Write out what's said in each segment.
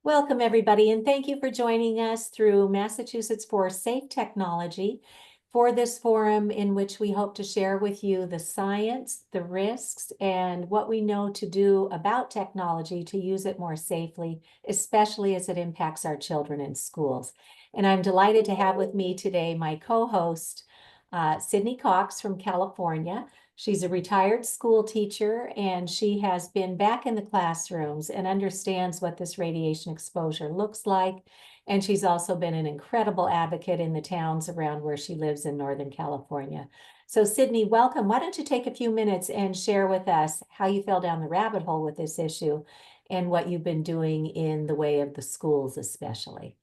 Welcome, everybody, and thank you for joining us through Massachusetts for Safe Technology for this forum in which we hope to share with you the science, the risks, and what we know to do about technology to use it more safely, especially as it impacts our children in schools. And I'm delighted to have with me today my co-host, Sidnee Cox from California. She's a retired school teacher, and she has been back in the classrooms and understands what this radiation exposure looks like. And she's also been an incredible advocate in the towns around where she lives in Northern California. So Sidnee, welcome. Why don't you take a few minutes and share with us how you fell down the rabbit hole with this issue and what you've been doing in the way of the schools especially.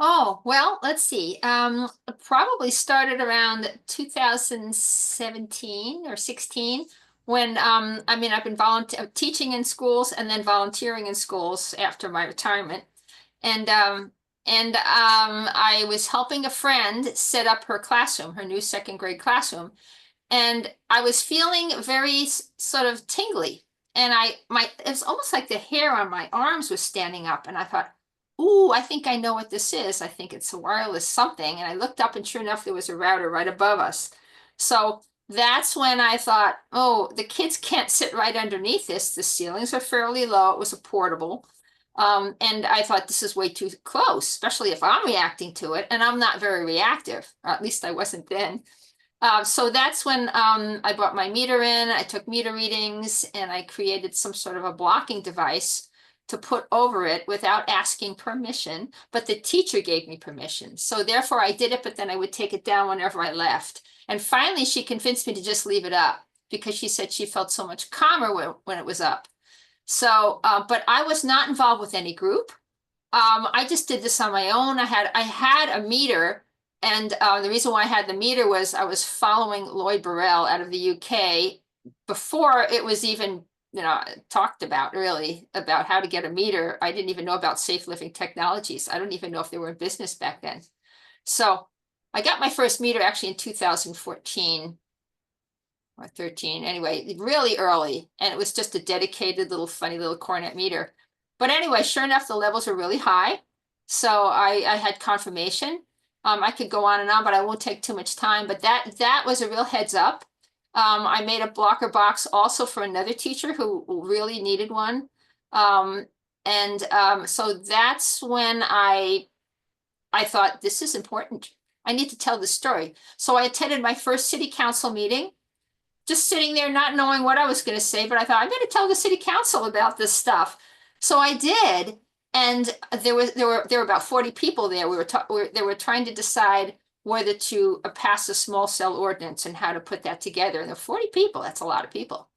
Oh, well, let's see. Probably started around 2017 or 16 when I've been teaching in schools and then volunteering in schools after my retirement. And I was helping a friend set up her classroom, her new second grade classroom, and I was feeling very sort of tingly. And it was almost like the hair on my arms was standing up, and I thought, ooh, I think I know what this is. I think it's a wireless something. And I looked up, and sure enough, there was a router right above us. So that's when I thought, oh, the kids can't sit right underneath this. The ceilings are fairly low. It was a portable. And I thought this is way too close, especially if I'm reacting to it. And I'm not very reactive, or at least I wasn't then. So that's when I brought my meter in, I took meter readings, and I created some sort of a blocking device to put over it without asking permission, but the teacher gave me permission. So therefore I did it, but then I would take it down whenever I left. And finally she convinced me to just leave it up because she said she felt so much calmer when it was up. So, but I was not involved with any group. I just did this on my own. I had a meter, and the reason why I had the meter was I was following Lloyd Burrell out of the UK before it was even talked about really about how to get a meter. I didn't even know about safe living technologies. I don't even know if they were in business back then. So I got my first meter actually in 2014 or 13, anyway, really early, and it was just a dedicated little funny little cornet meter. But anyway, sure enough, the levels are really high. So I had confirmation. I could go on and on, but I won't take too much time. But that was a real heads up. I made a blocker box also for another teacher who really needed one. So that's when I thought, this is important. I need to tell this story. So I attended my first city council meeting, just sitting there not knowing what I was going to say, but I thought, I'm going to tell the city council about this stuff. So I did, and there were about 40 people there. They were trying to decide whether to pass a small cell ordinance and how to put that together. And there were 40 people. That's a lot of people.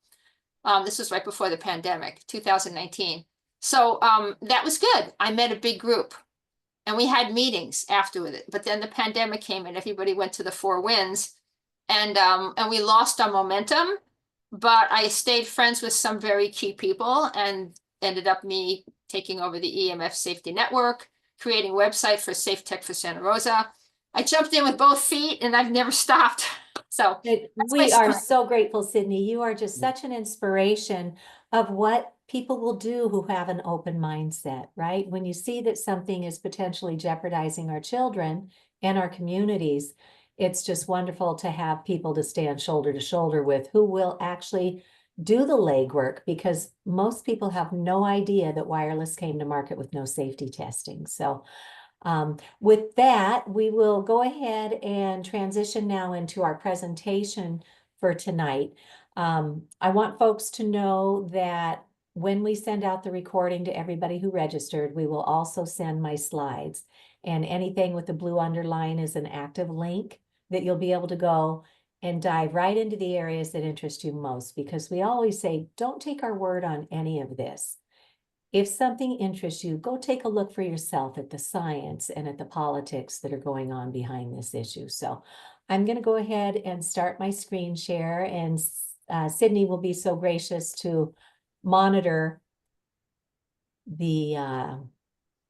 This was right before the pandemic, 2019. So that was good. I met a big group, and we had meetings after it. But then the pandemic came, and everybody went to the four winds, and we lost our momentum. But I stayed friends with some very key people, and ended up me taking over the EMF Safety Network, creating a website for Safe Tech for Santa Rosa. I jumped in with both feet, and I've never stopped. So we are so grateful, Sidnee. You are just such an inspiration of what people will do who have an open mindset, right? When you see that something is potentially jeopardizing our children and our communities, it's just wonderful to have people to stand shoulder to shoulder with who will actually do the legwork, because most people have no idea that wireless came to market with no safety testing. So with that, we will go ahead and transition now into our presentation for tonight. I want folks to know that when we send out the recording to everybody who registered, we will also send my slides. And anything with the blue underline is an active link that you'll be able to go and dive right into the areas that interest you most, because we always say, don't take our word on any of this. If something interests you, go take a look for yourself at the science and at the politics that are going on behind this issue. So I'm going to go ahead and start my screen share, and Sidnee will be so gracious to monitor the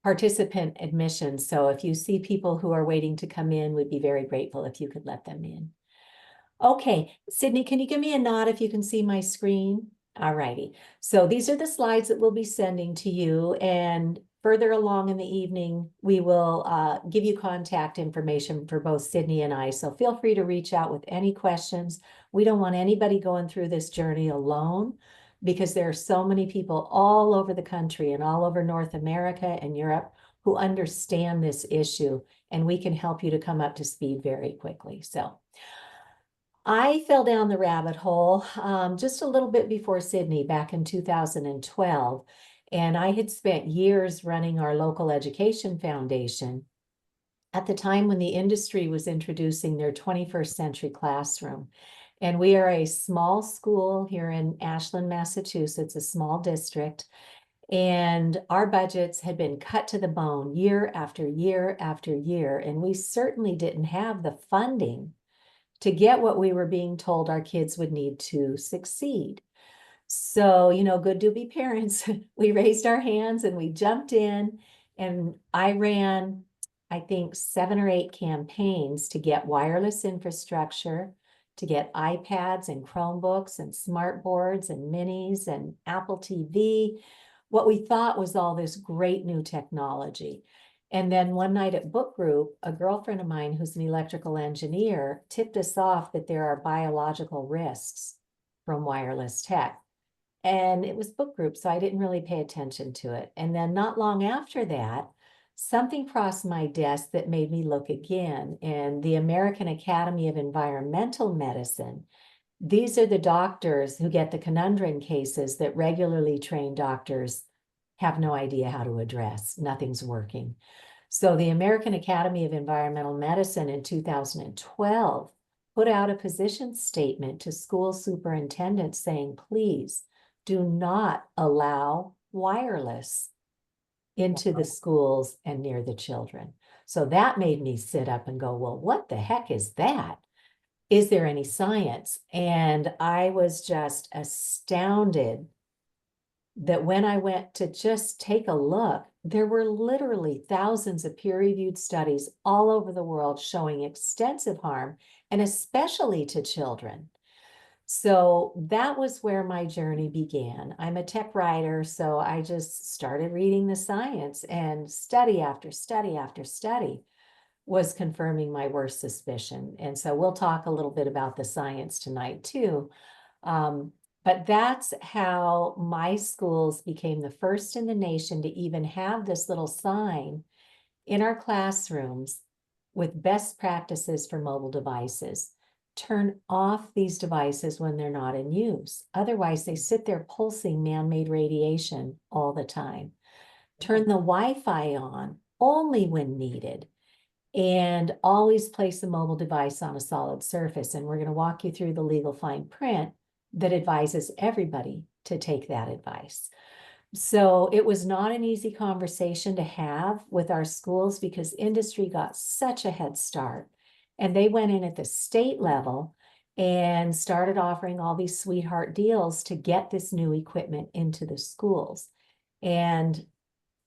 participant admission. So if you see people who are waiting to come in, we'd be very grateful if you could let them in. Okay, Sidnee, can you give me a nod if you can see my screen? All righty. So these are the slides that we'll be sending to you, and further along in the evening, we will give you contact information for both Sidney and I. So feel free to reach out with any questions. We don't want anybody going through this journey alone, because there are so many people all over the country and all over North America and Europe who understand this issue, and we can help you to come up to speed very quickly. So I fell down the rabbit hole just a little bit before Sidney back in 2012. And I had spent years running our local education foundation at the time when the industry was introducing their 21st century classroom. And we are a small school here in Ashland, Massachusetts, a small district. And our budgets had been cut to the bone year after year after year. And we certainly didn't have the funding to get what we were being told our kids would need to succeed. So, good to be parents. We raised our hands and we jumped in, and I ran, I think, 7 or 8 campaigns to get wireless infrastructure, to get iPads and Chromebooks and smart boards and minis and Apple TV, what we thought was all this great new technology. And then one night at book group, a girlfriend of mine who's an electrical engineer tipped us off that there are biological risks from wireless tech. And it was book group, so I didn't really pay attention to it. And then not long after that, something crossed my desk that made me look again. And the American Academy of Environmental Medicine, these are the doctors who get the conundrum cases that regularly trained doctors have no idea how to address. Nothing's working. So the American Academy of Environmental Medicine in 2012 put out a position statement to school superintendents saying, please do not allow wireless into the schools and near the children. So that made me sit up and go, well, what the heck is that? Is there any science? And I was just astounded that when I went to just take a look, there were literally thousands of peer-reviewed studies all over the world showing extensive harm, and especially to children. So that was where my journey began. I'm a tech writer, so I just started reading the science, and study after study after study was confirming my worst suspicion. And so we'll talk a little bit about the science tonight too. But that's how my schools became the first in the nation to even have this little sign in our classrooms with best practices for mobile devices. Turn off these devices when they're not in use. Otherwise, they sit there pulsing man-made radiation all the time. Turn the Wi-Fi on only when needed. And always place a mobile device on a solid surface. And we're going to walk you through the legal fine print that advises everybody to take that advice. So it was not an easy conversation to have with our schools because industry got such a head start. And they went in at the state level and started offering all these sweetheart deals to get this new equipment into the schools. And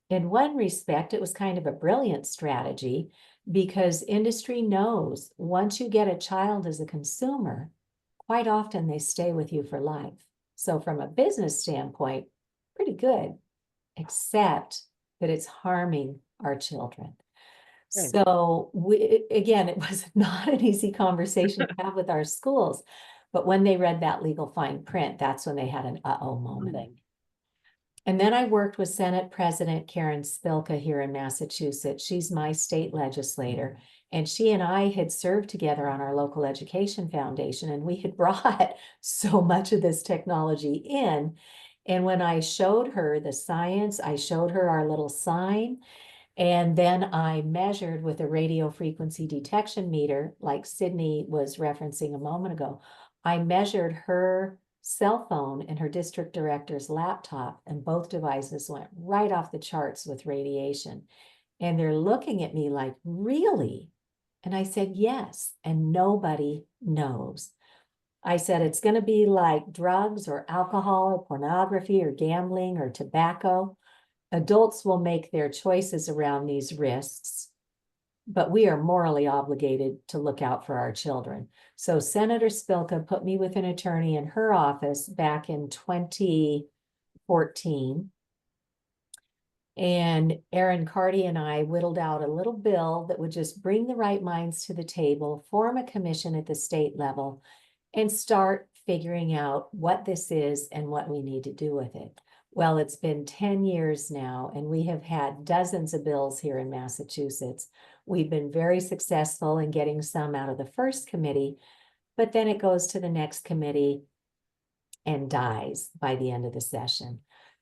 in one respect, it was kind of a brilliant strategy because industry knows once you get a child as a consumer, quite often they stay with you for life. So from a business standpoint, pretty good, except that it's harming our children. Right. So again, it was not an easy conversation to have with our schools, but when they read that legal fine print, that's when they had an uh-oh moment. And then I worked with Senate President Karen Spilka here in Massachusetts. She's my state legislator. And she and I had served together on our local education foundation, and we had brought so much of this technology in. And when I showed her the science, I showed her our little sign, and then I measured with a radio frequency detection meter, like Sidney was referencing a moment ago. I measured her cell phone and her district director's laptop, and both devices went right off the charts with radiation. And they're looking at me like, really? And I said, yes, and nobody knows. I said, it's going to be like drugs or alcohol or pornography or gambling or tobacco. Adults will make their choices around these risks. but we are morally obligated to look out for our children. So Senator Spilka put me with an attorney in her office back in 2014. And Aaron Carty and I whittled out a little bill that would just bring the right minds to the table, form a commission at the state level, and start figuring out what this is and what we need to do with it. Well, it's been 10 years now, and we have had dozens of bills here in Massachusetts. We've been very successful in getting some out of the first committee, but then it goes to the next committee and dies by the end of the session.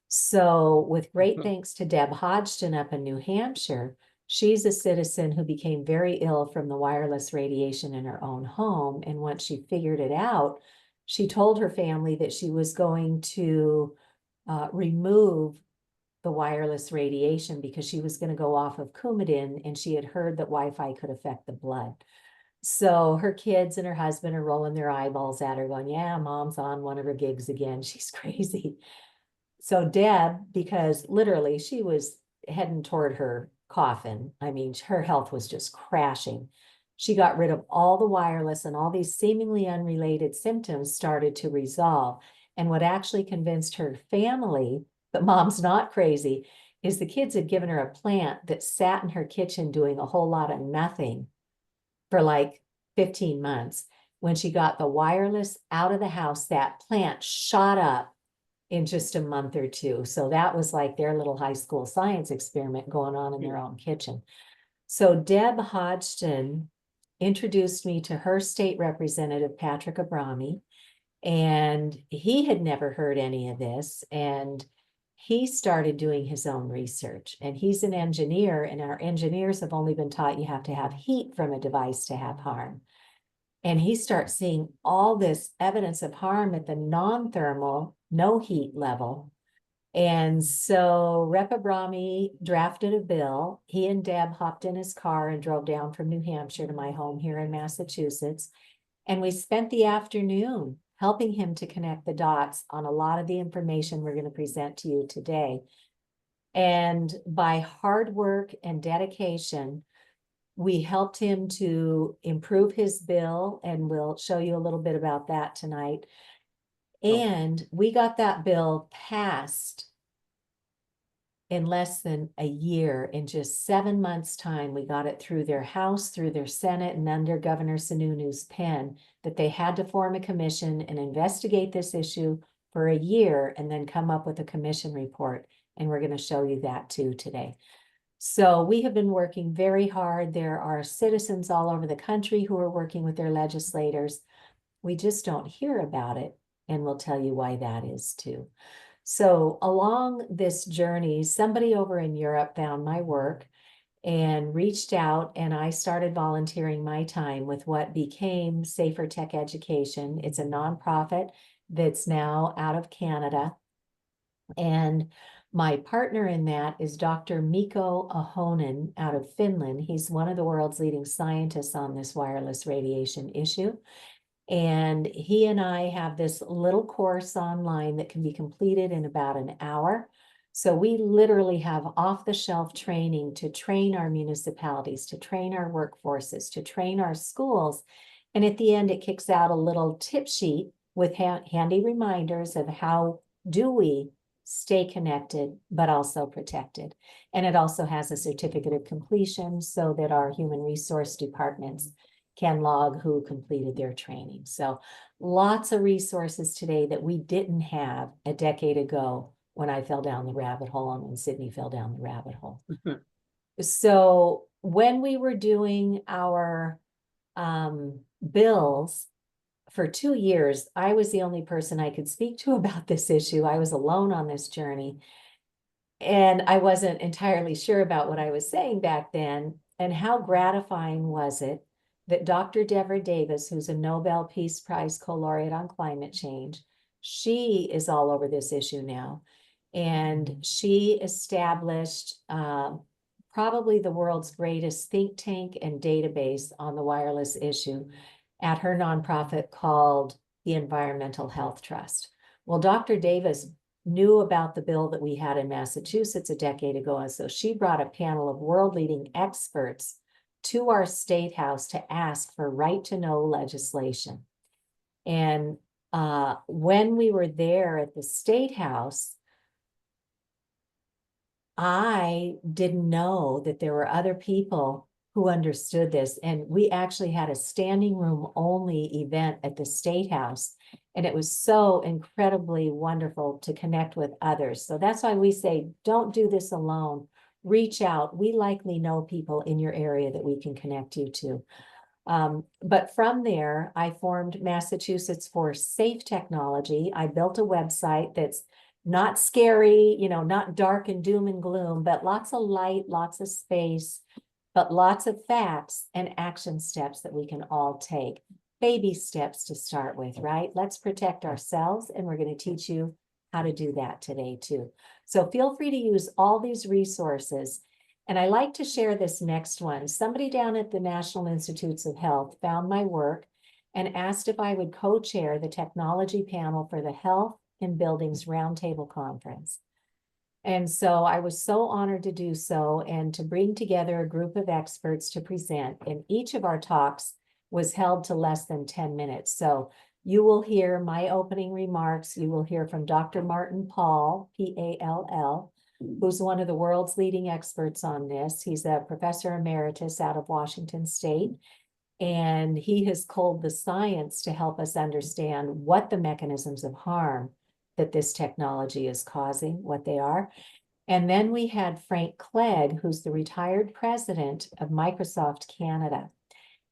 So with great thanks to Deb Hodgson up in New Hampshire, she's a citizen who became very ill from the wireless radiation in her own home. And once she figured it out, she told her family that she was going to remove the wireless radiation because she was going to go off of Coumadin, and she had heard that Wi-Fi could affect the blood. So her kids and her husband are rolling their eyeballs at her going, yeah, mom's on one of her gigs again. She's crazy. So Deb, because literally she was heading toward her coffin. I mean, her health was just crashing. She got rid of all the wireless, and all these seemingly unrelated symptoms started to resolve. And what actually convinced her family that mom's not crazy is the kids had given her a plant that sat in her kitchen doing a whole lot of nothing for like 15 months. When she got the wireless out of the house, that plant shot up in just a month or two. So that was like their little high school science experiment going on in their own kitchen. So Deb Hodgson introduced me to her state representative, Patrick Abrami, and he had never heard any of this. And he started doing his own research, and he's an engineer, and our engineers have only been taught you have to have heat from a device to have harm. And he starts seeing all this evidence of harm at the non-thermal, no heat level. And so Rep. Abrami drafted a bill. He and Deb hopped in his car and drove down from New Hampshire to my home here in Massachusetts. And we spent the afternoon helping him to connect the dots on a lot of the information we're going to present to you today. And by hard work and dedication, we helped him to improve his bill, and we'll show you a little bit about that tonight. And we got that bill passed in less than a year. In just 7 months' time, we got it through their House, through their Senate, and under Governor Sununu's pen that they had to form a commission and investigate this issue for a year and then come up with a commission report. And we're going to show you that too today. So we have been working very hard. There are citizens all over the country who are working with their legislators. We just don't hear about it, and we'll tell you why that is too. So along this journey, somebody over in Europe found my work and reached out, and I started volunteering my time with what became Safer Tech Education. It's a nonprofit that's now out of Canada. And my partner in that is Dr. Mikko Ahonen out of Finland. He's one of the world's leading scientists on this wireless radiation issue. And he and I have this little course online that can be completed in about an hour. So we literally have off-the-shelf training to train our municipalities, to train our workforces, to train our schools. And at the end, it kicks out a little tip sheet with handy reminders of how do we stay connected, but also protected. And it also has a certificate of completion so that our human resource departments can log who completed their training. So lots of resources today that we didn't have a decade ago when I fell down the rabbit hole and when Sidney fell down the rabbit hole. So when we were doing our bills, for 2 years, I was the only person I could speak to about this issue. I was alone on this journey, and I wasn't entirely sure about what I was saying back then. And how gratifying was it that Dr. Deborah Davis, who's a Nobel Peace Prize co-laureate on climate change, she is all over this issue now. And she established probably the world's greatest think tank and database on the wireless issue at her nonprofit called the Environmental Health Trust. Well, Dr. Davis knew about the bill that we had in Massachusetts a decade ago, and so she brought a panel of world-leading experts to our state house to ask for right to know legislation. And when we were there at the state house, I didn't know that there were other people who understood this. And we actually had a standing room only event at the State House. And it was so incredibly wonderful to connect with others. So that's why we say, don't do this alone. Reach out. We likely know people in your area that we can connect you to. But from there, I formed Massachusetts for Safe Technology. I built a website that's not scary, you know, not dark and doom and gloom, but lots of light, lots of space, but lots of facts and action steps that we can all take. Baby steps to start with, right? Let's protect ourselves, and we're going to teach you how to do that today too. So feel free to use all these resources. And I like to share this next one. Somebody down at the National Institutes of Health found my work and asked if I would co-chair the technology panel for the Health in Buildings Roundtable Conference. And so I was so honored to do so and to bring together a group of experts to present. And each of our talks was held to less than 10 minutes. So you will hear my opening remarks. You will hear from Dr. Martin Pall, P-A-L-L, who's one of the world's leading experts on this. He's a professor emeritus out of Washington State, and he has culled the science to help us understand what the mechanisms of harm that this technology is causing, what they are. And then we had Frank Clegg, who's the retired president of Microsoft Canada.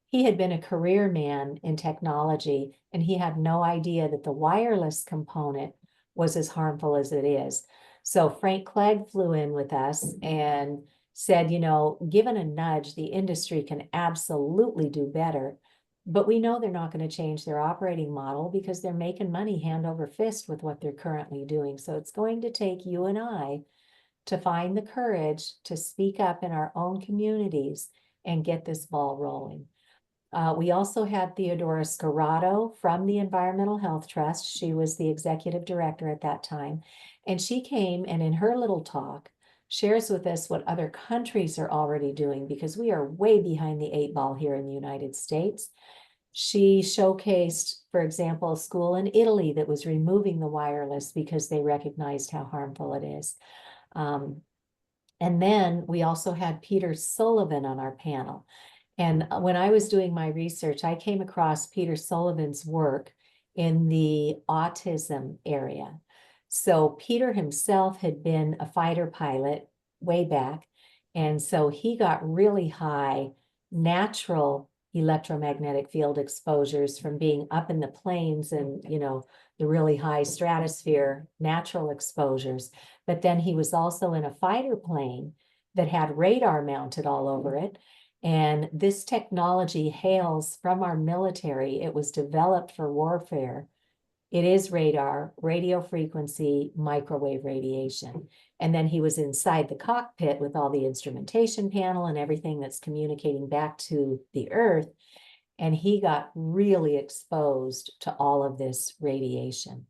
He had been a career man in technology, and he had no idea that the wireless component was as harmful as it is. So Frank Clegg flew in with us and said, you know, given a nudge, the industry can absolutely do better. But we know they're not going to change their operating model because they're making money hand over fist with what they're currently doing. So it's going to take you and I to find the courage to speak up in our own communities and get this ball rolling. We also had Theodora Scarrato from the Environmental Health Trust. She was the executive director at that time. And she came and in her little talk shares with us what other countries are already doing, because we are way behind the 8 ball here in the United States. She showcased, for example, a school in Italy that was removing the wireless because they recognized how harmful it is. And then we also had Peter Sullivan on our panel. And when I was doing my research, I came across Peter Sullivan's work in the autism area. So Peter himself had been a fighter pilot way back. And so he got really high natural electromagnetic field exposures from being up in the plains and, you know, the really high stratosphere, natural exposures. But then he was also in a fighter plane that had radar mounted all over it. And this technology hails from our military. It was developed for warfare. It is radar, radio frequency, microwave radiation. And then he was inside the cockpit with all the instrumentation panel and everything that's communicating back to the Earth. And he got really exposed to all of this radiation.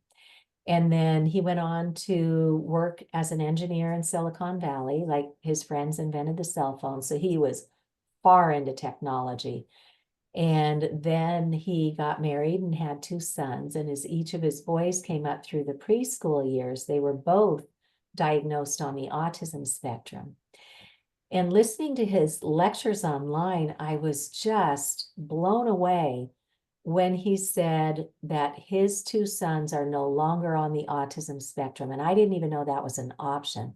And then he went on to work as an engineer in Silicon Valley, like his friends invented the cell phone. So he was far into technology. And then he got married and had 2 sons. And as each of his boys came up through the preschool years, they were both diagnosed on the autism spectrum. And listening to his lectures online, I was just blown away when he said that his 2 sons are no longer on the autism spectrum. And I didn't even know that was an option.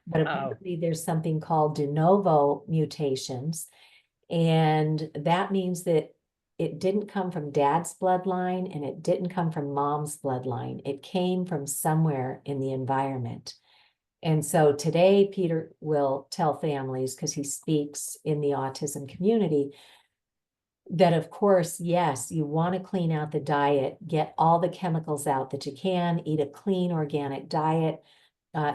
But apparently there's something called de novo mutations. And that means that it didn't come from dad's bloodline and it didn't come from mom's bloodline. It came from somewhere in the environment. And so today, Peter will tell families, because he speaks in the autism community, that of course, yes, you want to clean out the diet, get all the chemicals out that you can, eat a clean organic diet.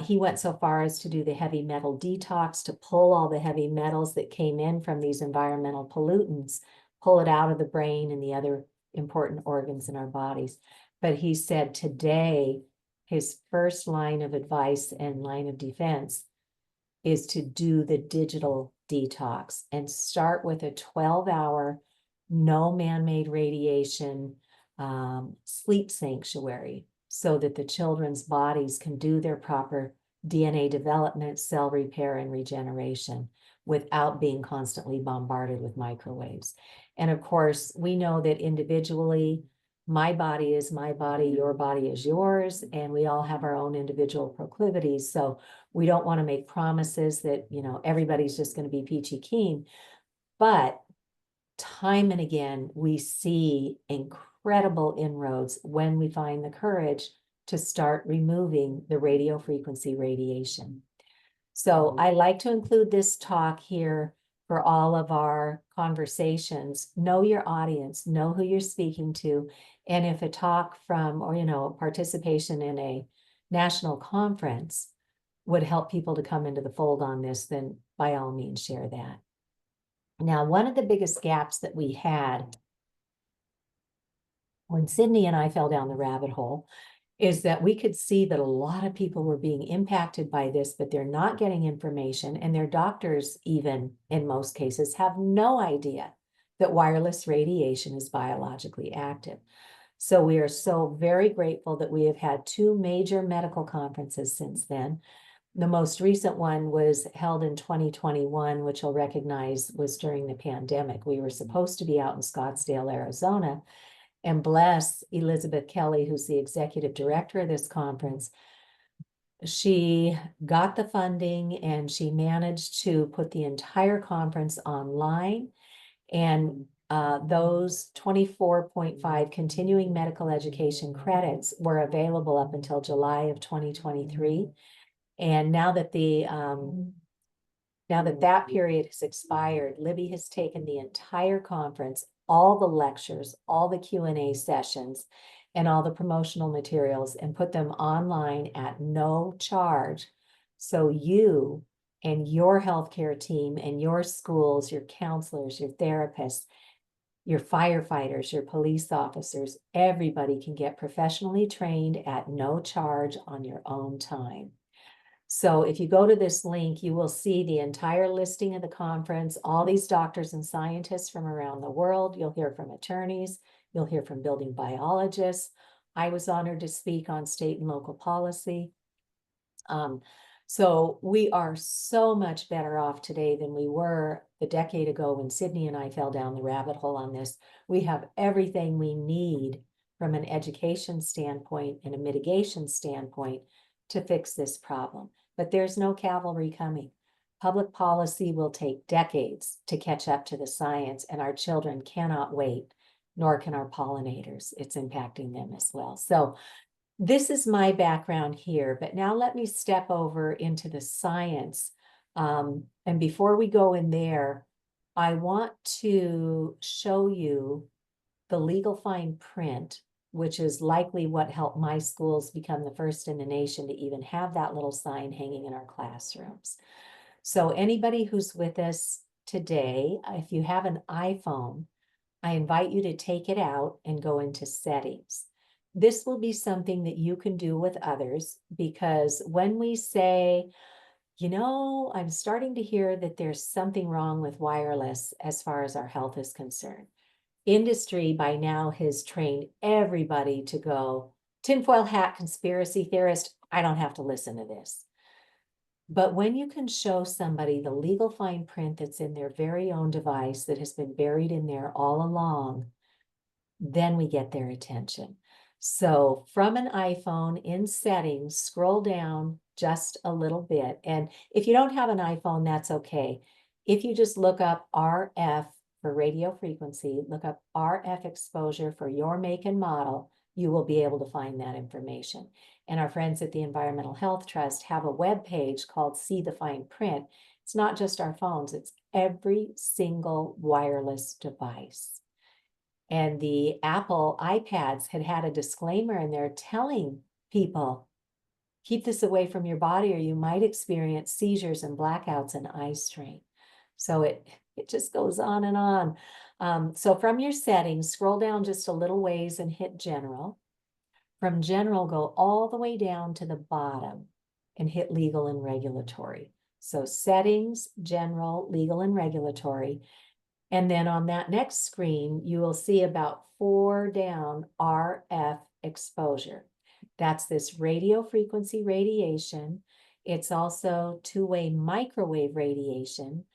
He went so far as to do the heavy metal detox to pull all the heavy metals that came in from these environmental pollutants, pull it out of the brain and the other important organs in our bodies. But he said today, his first line of advice and line of defense is to do the digital detox and start with a 12-hour, no man-made radiation sleep sanctuary so that the children's bodies can do their proper DNA development, cell repair, and regeneration without being constantly bombarded with microwaves. And of course, we know that individually, my body is my body, your body is yours, and we all have our own individual proclivities. So we don't want to make promises that, you know, everybody's just going to be peachy keen. But time and again, we see incredible inroads when we find the courage to start removing the radio frequency radiation. So I like to include this talk here for all of our conversations. Know your audience, know who you're speaking to. And if a talk from, or, you know, participation in a national conference would help people to come into the fold on this, then by all means share that. Now, one of the biggest gaps that we had when Sidney and I fell down the rabbit hole is that we could see that a lot of people were being impacted by this, but they're not getting information, and their doctors, even in most cases, have no idea that wireless radiation is biologically active. So we are so very grateful that we have had 2 major medical conferences since then. The most recent one was held in 2021, which you'll recognize was during the pandemic. We were supposed to be out in Scottsdale, Arizona, and bless Elizabeth Kelly, who's the executive director of this conference. She got the funding and she managed to put the entire conference online. And those 24.5 continuing medical education credits were available up until July of 2023. And now that that period has expired, Libby has taken the entire conference, all the lectures, all the Q&A sessions, and all the promotional materials, and put them online at no charge. So you and your healthcare team and your schools, your counselors, your therapists, your firefighters, your police officers, everybody can get professionally trained at no charge on your own time. So if you go to this link, you will see the entire listing of the conference, all these doctors and scientists from around the world. You'll hear from attorneys. You'll hear from building biologists. I was honored to speak on state and local policy. So we are so much better off today than we were a decade ago when Sidney and I fell down the rabbit hole on this. We have everything we need from an education standpoint and a mitigation standpoint to fix this problem. But there's no cavalry coming. Public policy will take decades to catch up to the science, and our children cannot wait, nor can our pollinators. It's impacting them as well. So this is my background here, but now let me step over into the science. And before we go in there, I want to show you the legal fine print, which is likely what helped my schools become the first in the nation to even have that little sign hanging in our classrooms. So anybody who's with us today, if you have an iPhone, I invite you to take it out and go into settings. This will be something that you can do with others, because when we say, you know, I'm starting to hear that there's something wrong with wireless as far as our health is concerned. Industry by now has trained everybody to go, tinfoil hat conspiracy theorist, I don't have to listen to this. But when you can show somebody the legal fine print that's in their very own device that has been buried in there all along, then we get their attention. So from an iPhone in settings, scroll down just a little bit. And if you don't have an iPhone, that's okay. If you just look up RF for radio frequency, look up RF exposure for your make and model, you will be able to find that information. And our friends at the Environmental Health Trust have a web page called See the Fine Print. It's not just our phones, it's every single wireless device. And the Apple iPads had a disclaimer in there telling people, keep this away from your body or you might experience seizures and blackouts and eye strain. So it just goes on and on. So from your settings, scroll down just a little ways and hit general. From general, go all the way down to the bottom and hit legal and regulatory. So settings, general, legal, and regulatory. And then on that next screen, you will see about 4 down, RF exposure. That's this radio frequency radiation. It's also two-way microwave radiation.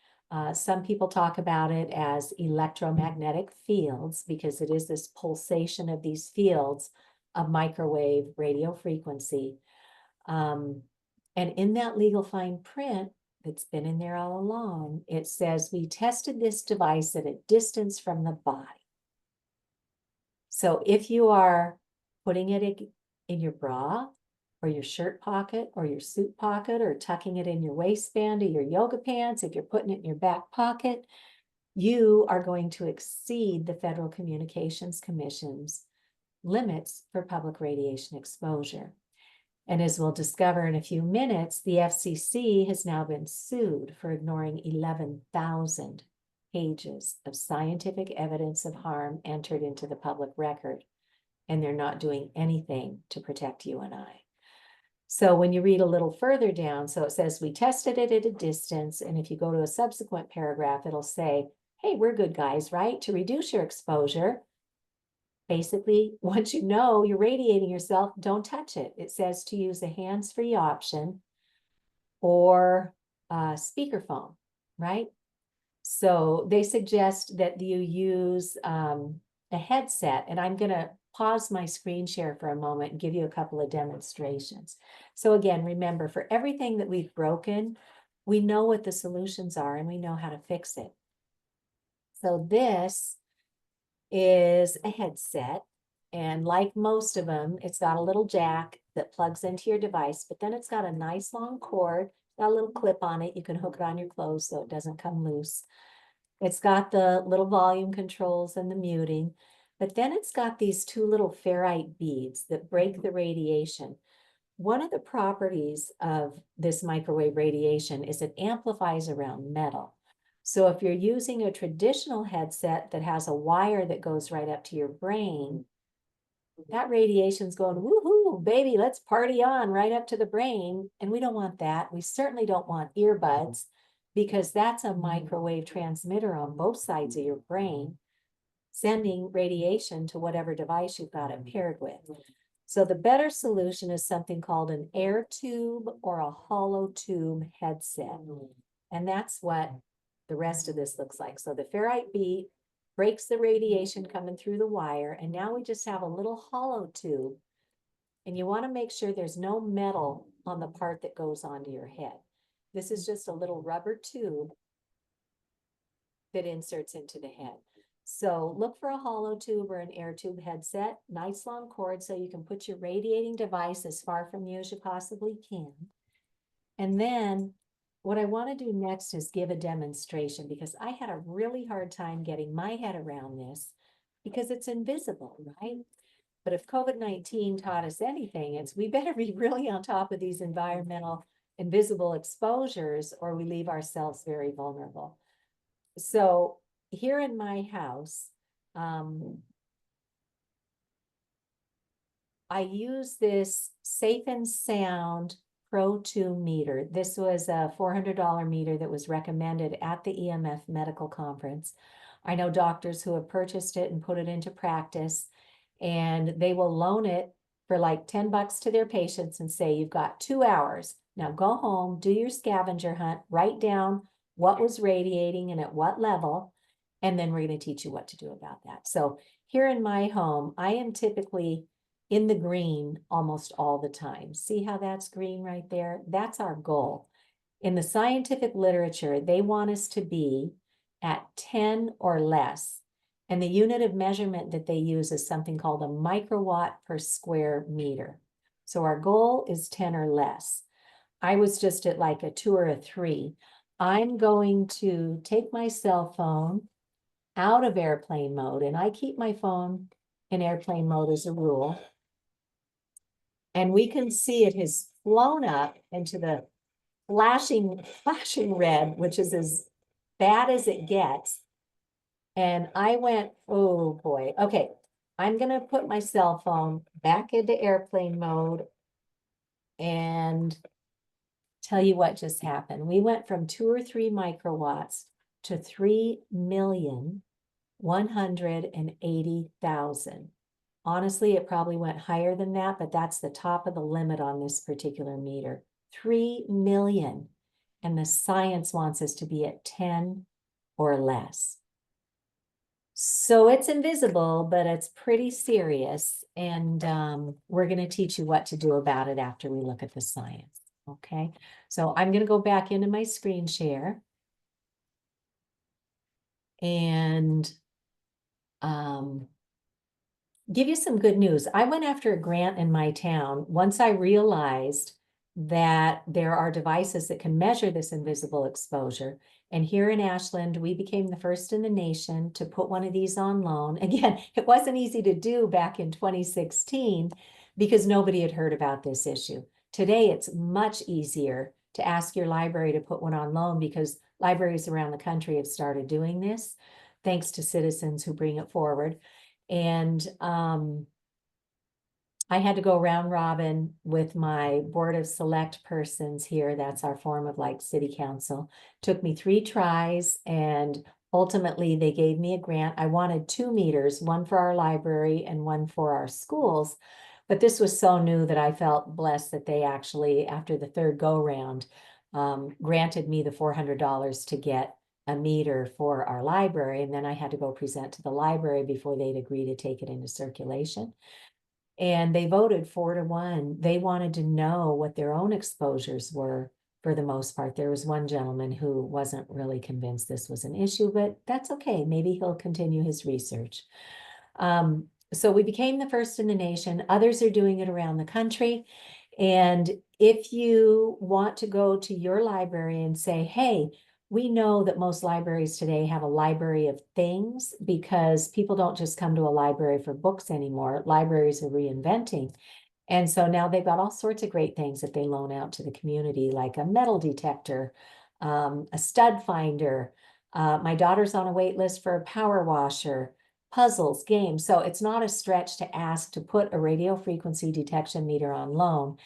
Some people talk about it as electromagnetic fields because it is this pulsation of these fields of microwave radio frequency. And in that legal fine print that's been in there all along, it says we tested this device at a distance from the body. So if you are putting it in your bra or your shirt pocket or your suit pocket or tucking it in your waistband or your yoga pants, if you're putting it in your back pocket, you are going to exceed the Federal Communications Commission's limits for public radiation exposure. And as we'll discover in a few minutes, the FCC has now been sued for ignoring 11,000 pages of scientific evidence of harm entered into the public record. And they're not doing anything to protect you and I. So when you read a little further down, so it says we tested it at a distance. And if you go to a subsequent paragraph, it'll say, hey, we're good guys, right? To reduce your exposure, basically, once you know you're radiating yourself, don't touch it. It says to use a hands-free option or speakerphone, right? So they suggest that you use a headset, and I'm going to pause my screen share for a moment and give you a couple of demonstrations. So again, remember, for everything that we've broken, we know what the solutions are and we know how to fix it. So this is a headset, and like most of them, it's got a little jack that plugs into your device, but then it's got a nice long cord, got a little clip on it. You can hook it on your clothes so it doesn't come loose. It's got the little volume controls and the muting, but then it's got these two little ferrite beads that break the radiation. One of the properties of this microwave radiation is it amplifies around metal. So if you're using a traditional headset that has a wire that goes right up to your brain, that radiation's going, woohoo, baby, let's party on right up to the brain. And we don't want that. We certainly don't want earbuds because that's a microwave transmitter on both sides of your brain, sending radiation to whatever device you've got it paired with. So the better solution is something called an air tube or a hollow tube headset. And that's what the rest of this looks like. So the ferrite bead breaks the radiation coming through the wire, and now we just have a little hollow tube. And you want to make sure there's no metal on the part that goes onto your head. This is just a little rubber tube that inserts into the head. So look for a hollow tube or an air tube headset, nice long cord so you can put your radiating device as far from you as you possibly can. And then what I want to do next is give a demonstration because I had a really hard time getting my head around this because it's invisible, right? But if COVID-19 taught us anything, it's we better be really on top of these environmental invisible exposures or we leave ourselves very vulnerable. So here in my house, I use this Safe and Sound Pro 2 meter. This was a $400 meter that was recommended at the EMF medical conference. I know doctors who have purchased it and put it into practice, and they will loan it for like 10 bucks to their patients and say, you've got 2 hours. Now go home, do your scavenger hunt, write down what was radiating and at what level, and then we're going to teach you what to do about that. So here in my home, I am typically in the green almost all the time. See how that's green right there? That's our goal. In the scientific literature, they want us to be at 10 or less. And the unit of measurement that they use is something called a microwatt per square meter. So our goal is 10 or less. I was just at like a 2 or a 3. I'm going to take my cell phone out of airplane mode, and I keep my phone in airplane mode as a rule. And we can see it has flown up into the flashing red, which is as bad as it gets. And I went, oh boy, okay, I'm gonna put my cell phone back into airplane mode and tell you what just happened. We went from 2 or 3 microwatts to 3,180,000. Honestly, it probably went higher than that, but that's the top of the limit on this particular meter. 3 million. And the science wants us to be at 10 or less. So it's invisible, but it's pretty serious. And we're going to teach you what to do about it after we look at the science. Okay, so I'm going to go back into my screen share. And give you some good news. I went after a grant in my town once I realized that there are devices that can measure this invisible exposure. And here in Ashland, we became the first in the nation to put one of these on loan. Again, it wasn't easy to do back in 2016 because nobody had heard about this issue. Today, it's much easier to ask your library to put one on loan because libraries around the country have started doing this, thanks to citizens who bring it forward. And I had to go round robin with my board of select persons here. That's our form of like city council. Took me 3 tries and ultimately they gave me a grant. I wanted 2 meters, one for our library and one for our schools. But this was so new that I felt blessed that they actually, after the 3rd go round, granted me the $400 to get a meter for our library. And then I had to go present to the library before they'd agree to take it into circulation. And they voted 4-1. They wanted to know what their own exposures were for the most part. There was one gentleman who wasn't really convinced this was an issue, but that's okay. Maybe he'll continue his research. So we became the first in the nation. Others are doing it around the country. And if you want to go to your library and say, hey, we know that most libraries today have a library of things because people don't just come to a library for books anymore. Libraries are reinventing. And so now they've got all sorts of great things that they loan out to the community, like a metal detector, a stud finder. My daughter's on a wait list for a power washer, puzzles, games. So it's not a stretch to ask to put a radio frequency detection meter on loan.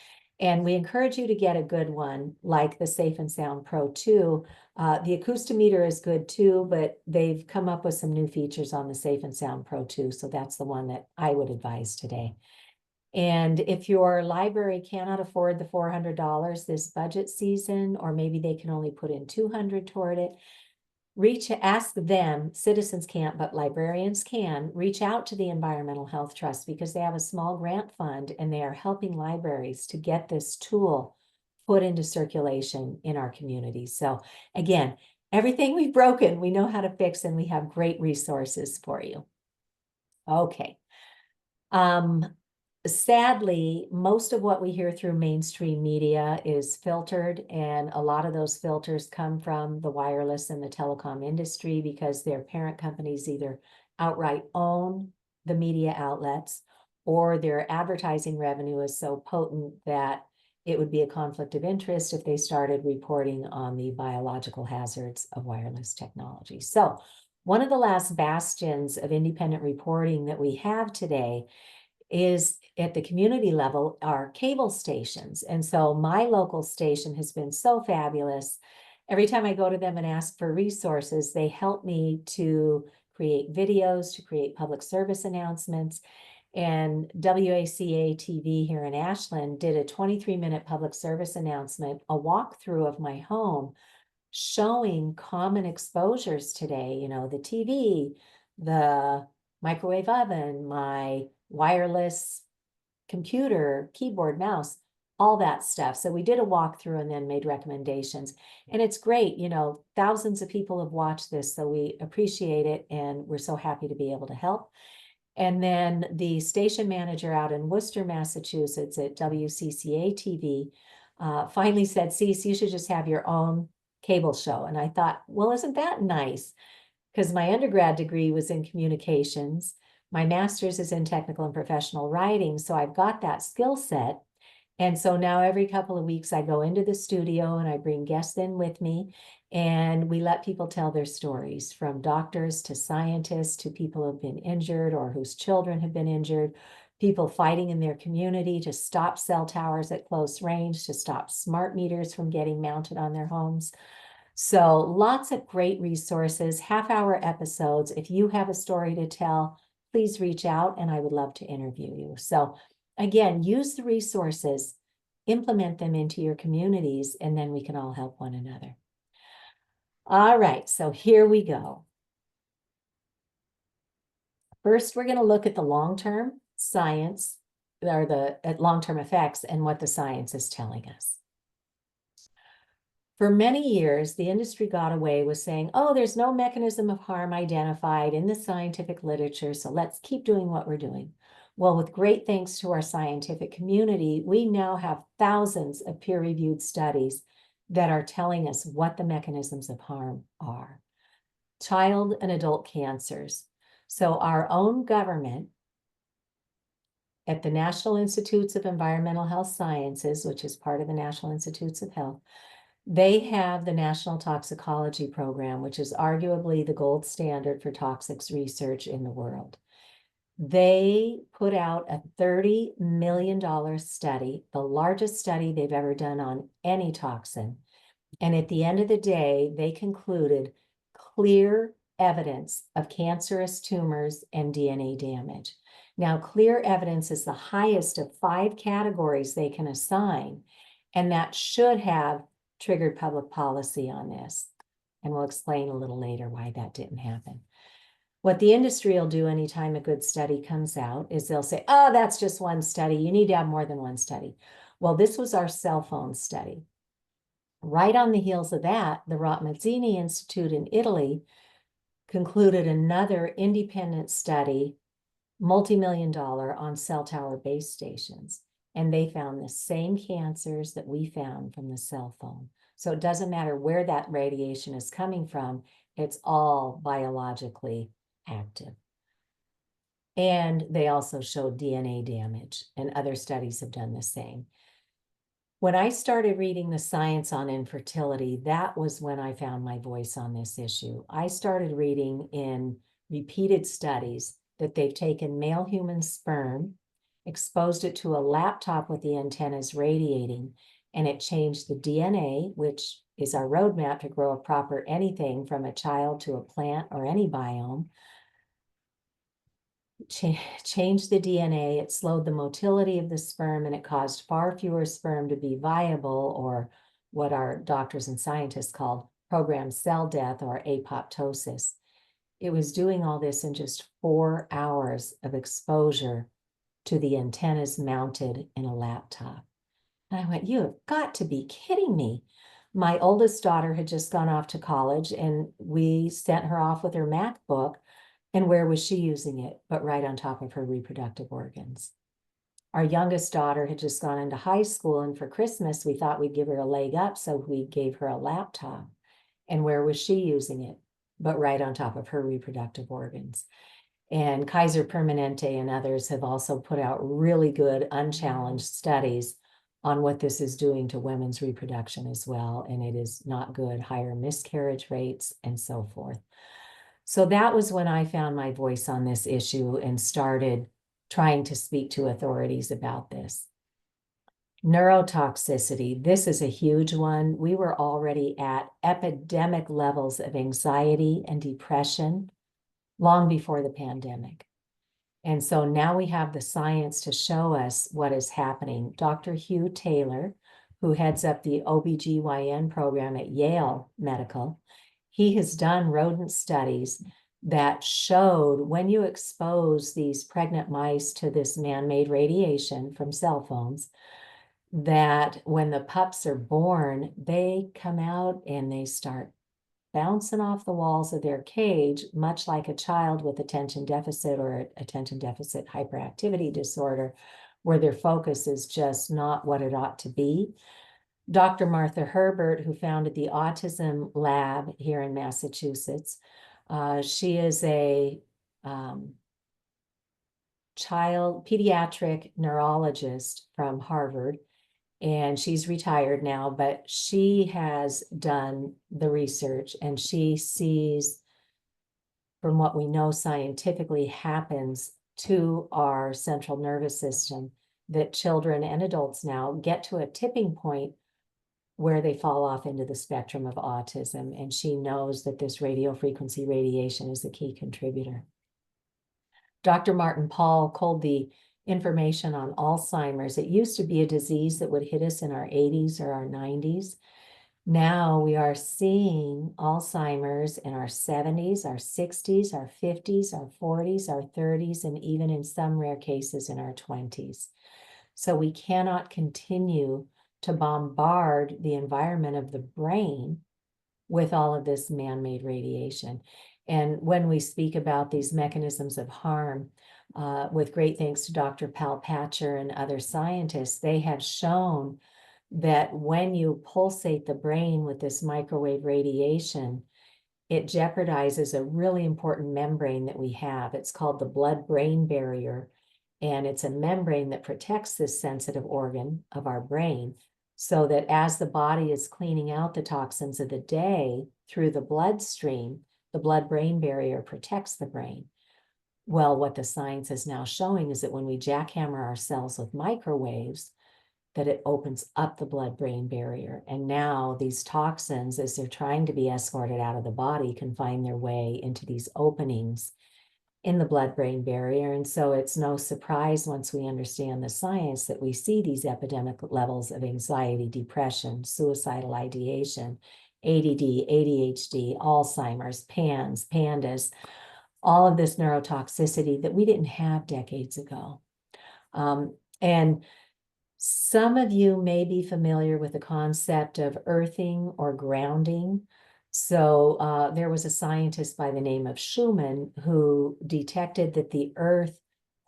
And we encourage you to get a good one, like the Safe and Sound Pro 2. The acoustimeter is good too, but they've come up with some new features on the Safe and Sound Pro 2. So that's the one that I would advise today. And if your library cannot afford the $400 this budget season, or maybe they can only put in $200 toward it, ask them, citizens can't, but librarians can, reach out to the Environmental Health Trust because they have a small grant fund and they are helping libraries to get this tool put into circulation in our community. So again, everything we've broken, we know how to fix and we have great resources for you. Okay. Sadly, most of what we hear through mainstream media is filtered, and a lot of those filters come from the wireless and the telecom industry because their parent companies either outright own the media outlets or their advertising revenue is so potent that it would be a conflict of interest if they started reporting on the biological hazards of wireless technology. So one of the last bastions of independent reporting that we have today is at the community level are cable stations. And so my local station has been so fabulous. Every time I go to them and ask for resources, they help me to create videos, to create public service announcements. And WACA TV here in Ashland did a 23-minute public service announcement, a walkthrough of my home, showing common exposures today, you know, the TV, the microwave oven, my wireless computer, keyboard, mouse, all that stuff. So we did a walkthrough and then made recommendations. And it's great, you know, thousands of people have watched this, so we appreciate it and we're so happy to be able to help. And then the station manager out in Worcester, Massachusetts at WCCA TV finally said, Cece, you should just have your own cable show. And I thought, well, isn't that nice? Because my undergrad degree was in communications. My master's is in technical and professional writing. So I've got that skill set. And so now every couple of weeks I go into the studio and I bring guests in with me and we let people tell their stories, from doctors to scientists to people who have been injured or whose children have been injured, people fighting in their community to stop cell towers at close range, to stop smart meters from getting mounted on their homes. So lots of great resources, half-hour episodes. If you have a story to tell, please reach out and I would love to interview you. So again, use the resources, implement them into your communities, and then we can all help one another. All right, so here we go. First, we're going to look at the long-term science, or the long-term effects, and what the science is telling us. For many years, the industry got away with saying, oh, there's no mechanism of harm identified in the scientific literature, so let's keep doing what we're doing. Well, with great thanks to our scientific community, we now have thousands of peer-reviewed studies that are telling us what the mechanisms of harm are. Child and adult cancers. So our own government at the National Institutes of Environmental Health Sciences, which is part of the National Institutes of Health, they have the National Toxicology Program, which is arguably the gold standard for toxics research in the world. They put out a $30 million study, the largest study they've ever done on any toxin. And at the end of the day, they concluded clear evidence of cancerous tumors and DNA damage. Now, clear evidence is the highest of 5 categories they can assign, and that should have triggered public policy on this. And we'll explain a little later why that didn't happen. What the industry will do anytime a good study comes out is they'll say, oh, that's just one study. You need to have more than one study. Well, this was our cell phone study. Right on the heels of that, the Mazzini Institute in Italy concluded another independent study, multi-million-dollar, on cell tower base stations. And they found the same cancers that we found from the cell phone. So it doesn't matter where that radiation is coming from, it's all biologically active. And they also showed DNA damage, and other studies have done the same. When I started reading the science on infertility, that was when I found my voice on this issue. I started reading in repeated studies that they've taken male human sperm, exposed it to a laptop with the antennas radiating, and it changed the DNA, which is our roadmap to grow a proper anything from a child to a plant or any biome. Changed the DNA, it slowed the motility of the sperm, and it caused far fewer sperm to be viable, or what our doctors and scientists called programmed cell death, or apoptosis. It was doing all this in just 4 hours of exposure to the antennas mounted in a laptop. And I went, you have got to be kidding me. My oldest daughter had just gone off to college, and we sent her off with her MacBook. And where was she using it? But right on top of her reproductive organs. Our youngest daughter had just gone into high school, and for Christmas, we thought we'd give her a leg up, so we gave her a laptop. And where was she using it? But right on top of her reproductive organs. And Kaiser Permanente and others have also put out really good, unchallenged studies on what this is doing to women's reproduction as well. And it is not good, higher miscarriage rates and so forth. So that was when I found my voice on this issue and started trying to speak to authorities about this. Neurotoxicity, this is a huge one. We were already at epidemic levels of anxiety and depression long before the pandemic. And so now we have the science to show us what is happening. Dr. Hugh Taylor, who heads up the OBGYN program at Yale Medical, he has done rodent studies that showed when you expose these pregnant mice to this man-made radiation from cell phones, that when the pups are born, they come out and they start bouncing off the walls of their cage, much like a child with attention deficit or attention deficit hyperactivity disorder, where their focus is just not what it ought to be. Dr. Martha Herbert, who founded the Autism Lab here in Massachusetts, she is a child pediatric neurologist from Harvard, and she's retired now, but she has done the research, and she sees, from what we know scientifically happens to our central nervous system that children and adults now get to a tipping point where they fall off into the spectrum of autism. And she knows that this radio frequency radiation is a key contributor. Dr. Martin Pall culled the information on Alzheimer's. It used to be a disease that would hit us in our 80s or our 90s. Now we are seeing Alzheimer's in our 70s, our 60s, our 50s, our 40s, our 30s, and even in some rare cases in our 20s. So we cannot continue to bombard the environment of the brain with all of this man-made radiation. And when we speak about these mechanisms of harm, with great thanks to Dr. Pal Patcher and other scientists, they have shown that when you pulsate the brain with this microwave radiation, it jeopardizes a really important membrane that we have. It's called the blood-brain barrier, and it's a membrane that protects this sensitive organ of our brain, so that as the body is cleaning out the toxins of the day through the bloodstream, the blood-brain barrier protects the brain. Well, what the science is now showing is that when we jackhammer our cells with microwaves, that it opens up the blood-brain barrier. And now these toxins, as they're trying to be escorted out of the body, can find their way into these openings in the blood-brain barrier. And so it's no surprise, once we understand the science, that we see these epidemic levels of anxiety, depression, suicidal ideation, ADD, ADHD, Alzheimer's, PANS, PANDAS, all of this neurotoxicity that we didn't have decades ago. And some of you may be familiar with the concept of earthing or grounding. So there was a scientist by the name of Schumann who detected that the earth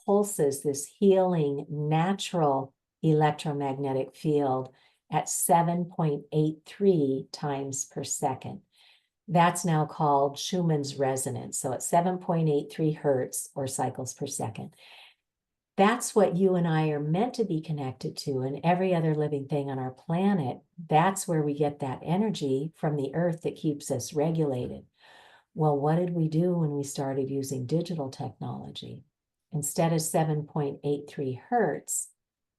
pulses this healing natural electromagnetic field at 7.83 times per second. That's now called Schumann's resonance. So at 7.83 hertz or cycles per second. That's what you and I are meant to be connected to, and every other living thing on our planet. That's where we get that energy from the earth that keeps us regulated. Well, what did we do when we started using digital technology? Instead of 7.83 hertz,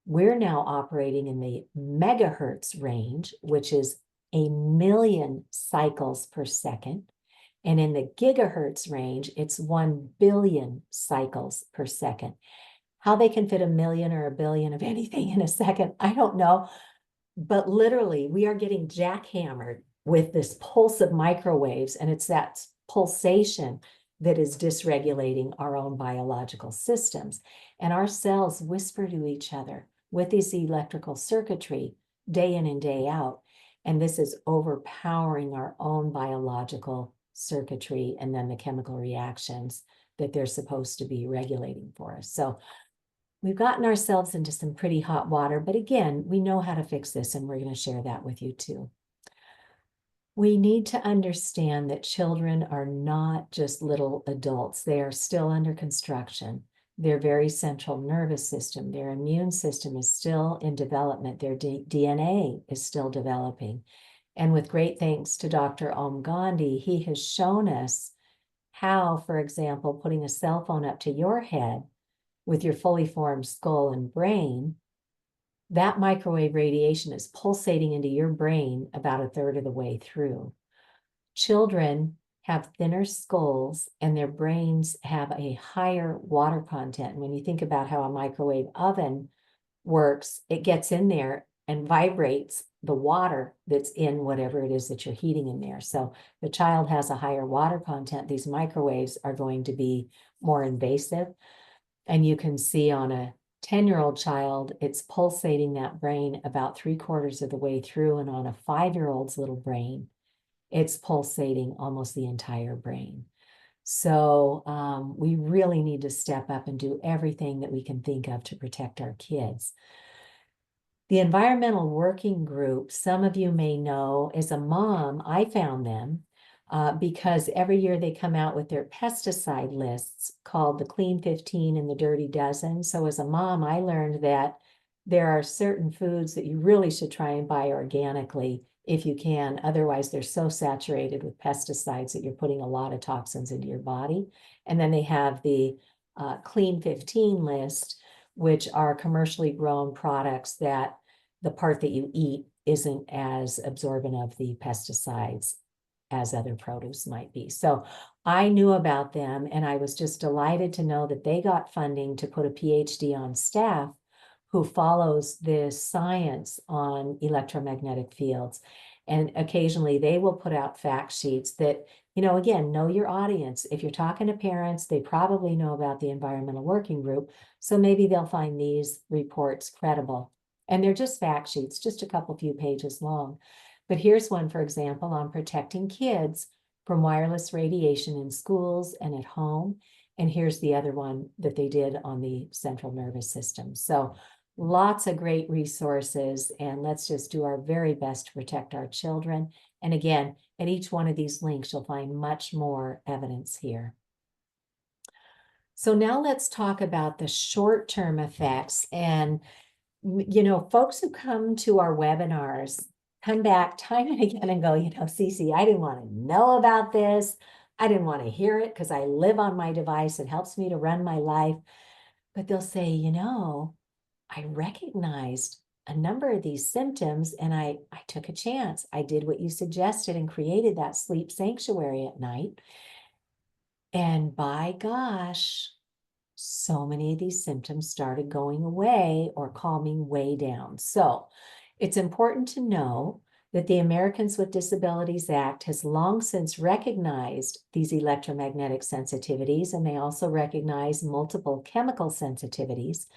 we're now operating in the megahertz range, which is 1,000,000 cycles per second. And in the gigahertz range, it's 1 billion cycles per second. How they can fit 1,000,000 or 1 billion of anything in a second, I don't know. But literally, we are getting jackhammered with this pulse of microwaves, and it's that pulsation that is dysregulating our own biological systems. And our cells whisper to each other with this electrical circuitry day in and day out. And this is overpowering our own biological circuitry and then the chemical reactions that they're supposed to be regulating for us. So we've gotten ourselves into some pretty hot water, but again, we know how to fix this, and we're going to share that with you too. We need to understand that children are not just little adults. They are still under construction. Their very central nervous system, their immune system is still in development. Their DNA is still developing. And with great thanks to Dr. Om Gandhi, he has shown us how, for example, putting a cell phone up to your head with your fully formed skull and brain, that microwave radiation is pulsating into your brain about a third of the way through. Children have thinner skulls and their brains have a higher water content. When you think about how a microwave oven works, it gets in there and vibrates the water that's in whatever it is that you're heating in there. So the child has a higher water content. These microwaves are going to be more invasive. And you can see on a 10-year-old child, it's pulsating that brain about 3/4 of the way through. And on a 5-year-old's little brain, it's pulsating almost the entire brain. So we really need to step up and do everything that we can think of to protect our kids. The Environmental Working Group, some of you may know, as a mom, I found them because every year they come out with their pesticide lists called the Clean 15 and the Dirty Dozen. So as a mom, I learned that there are certain foods that you really should try and buy organically if you can. Otherwise, they're so saturated with pesticides that you're putting a lot of toxins into your body. And then they have the Clean 15 list, which are commercially grown products that the part that you eat isn't as absorbent of the pesticides as other produce might be. So I knew about them, and I was just delighted to know that they got funding to put a PhD on staff who follows this science on electromagnetic fields. And occasionally they will put out fact sheets that, again, know your audience. If you're talking to parents, they probably know about the Environmental Working Group. So maybe they'll find these reports credible. And they're just fact sheets, just a few pages long. But here's one, for example, on protecting kids from wireless radiation in schools and at home. And here's the other one that they did on the central nervous system. So lots of great resources, and let's just do our very best to protect our children. And again, at each one of these links, you'll find much more evidence here. So now let's talk about the short-term effects. And, folks who come to our webinars come back time and again and go, Cece, I didn't want to know about this. I didn't want to hear it because I live on my device. It helps me to run my life. But they'll say, I recognized a number of these symptoms and I took a chance. I did what you suggested and created that sleep sanctuary at night. And by gosh, so many of these symptoms started going away or calming way down. So it's important to know that the Americans with Disabilities Act has long since recognized these electromagnetic sensitivities, and they also recognize multiple chemical sensitivities.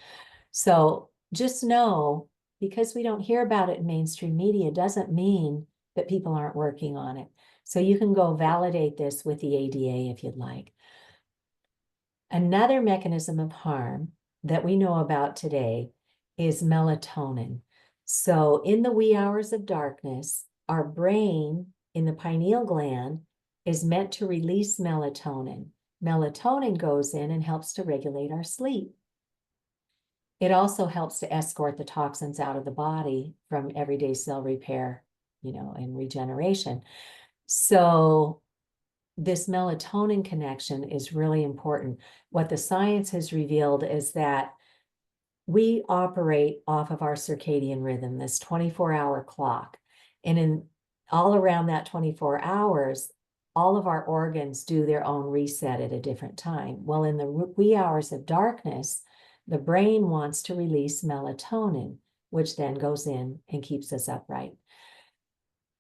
So just know, because we don't hear about it in mainstream media, doesn't mean that people aren't working on it. So you can go validate this with the ADA if you'd like. Another mechanism of harm that we know about today is melatonin. So in the wee hours of darkness, our brain in the pineal gland is meant to release melatonin. Melatonin goes in and helps to regulate our sleep. It also helps to escort the toxins out of the body from everyday cell repair, and regeneration. So this melatonin connection is really important. What the science has revealed is that we operate off of our circadian rhythm, this 24-hour clock. And in all around that 24 hours, all of our organs do their own reset at a different time. Well, in the wee hours of darkness, the brain wants to release melatonin, which then goes in and keeps us upright.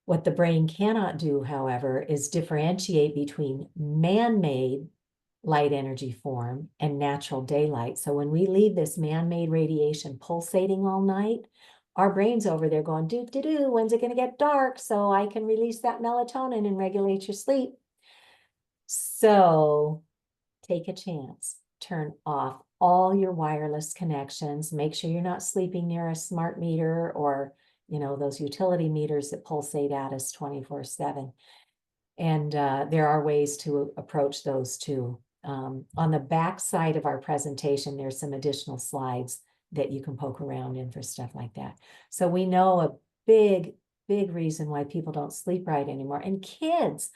What the brain cannot do, however, is differentiate between man-made light energy form and natural daylight. So when we leave this man-made radiation pulsating all night, our brain's over there going, do-do-do, when's it going to get dark so I can release that melatonin and regulate your sleep? So take a chance. Turn off all your wireless connections. Make sure you're not sleeping near a smart meter or, those utility meters that pulsate at us 24/7. And there are ways to approach those too. On the back side of our presentation, there's some additional slides that you can poke around in for stuff like that. So we know a big reason why people don't sleep right anymore. And kids,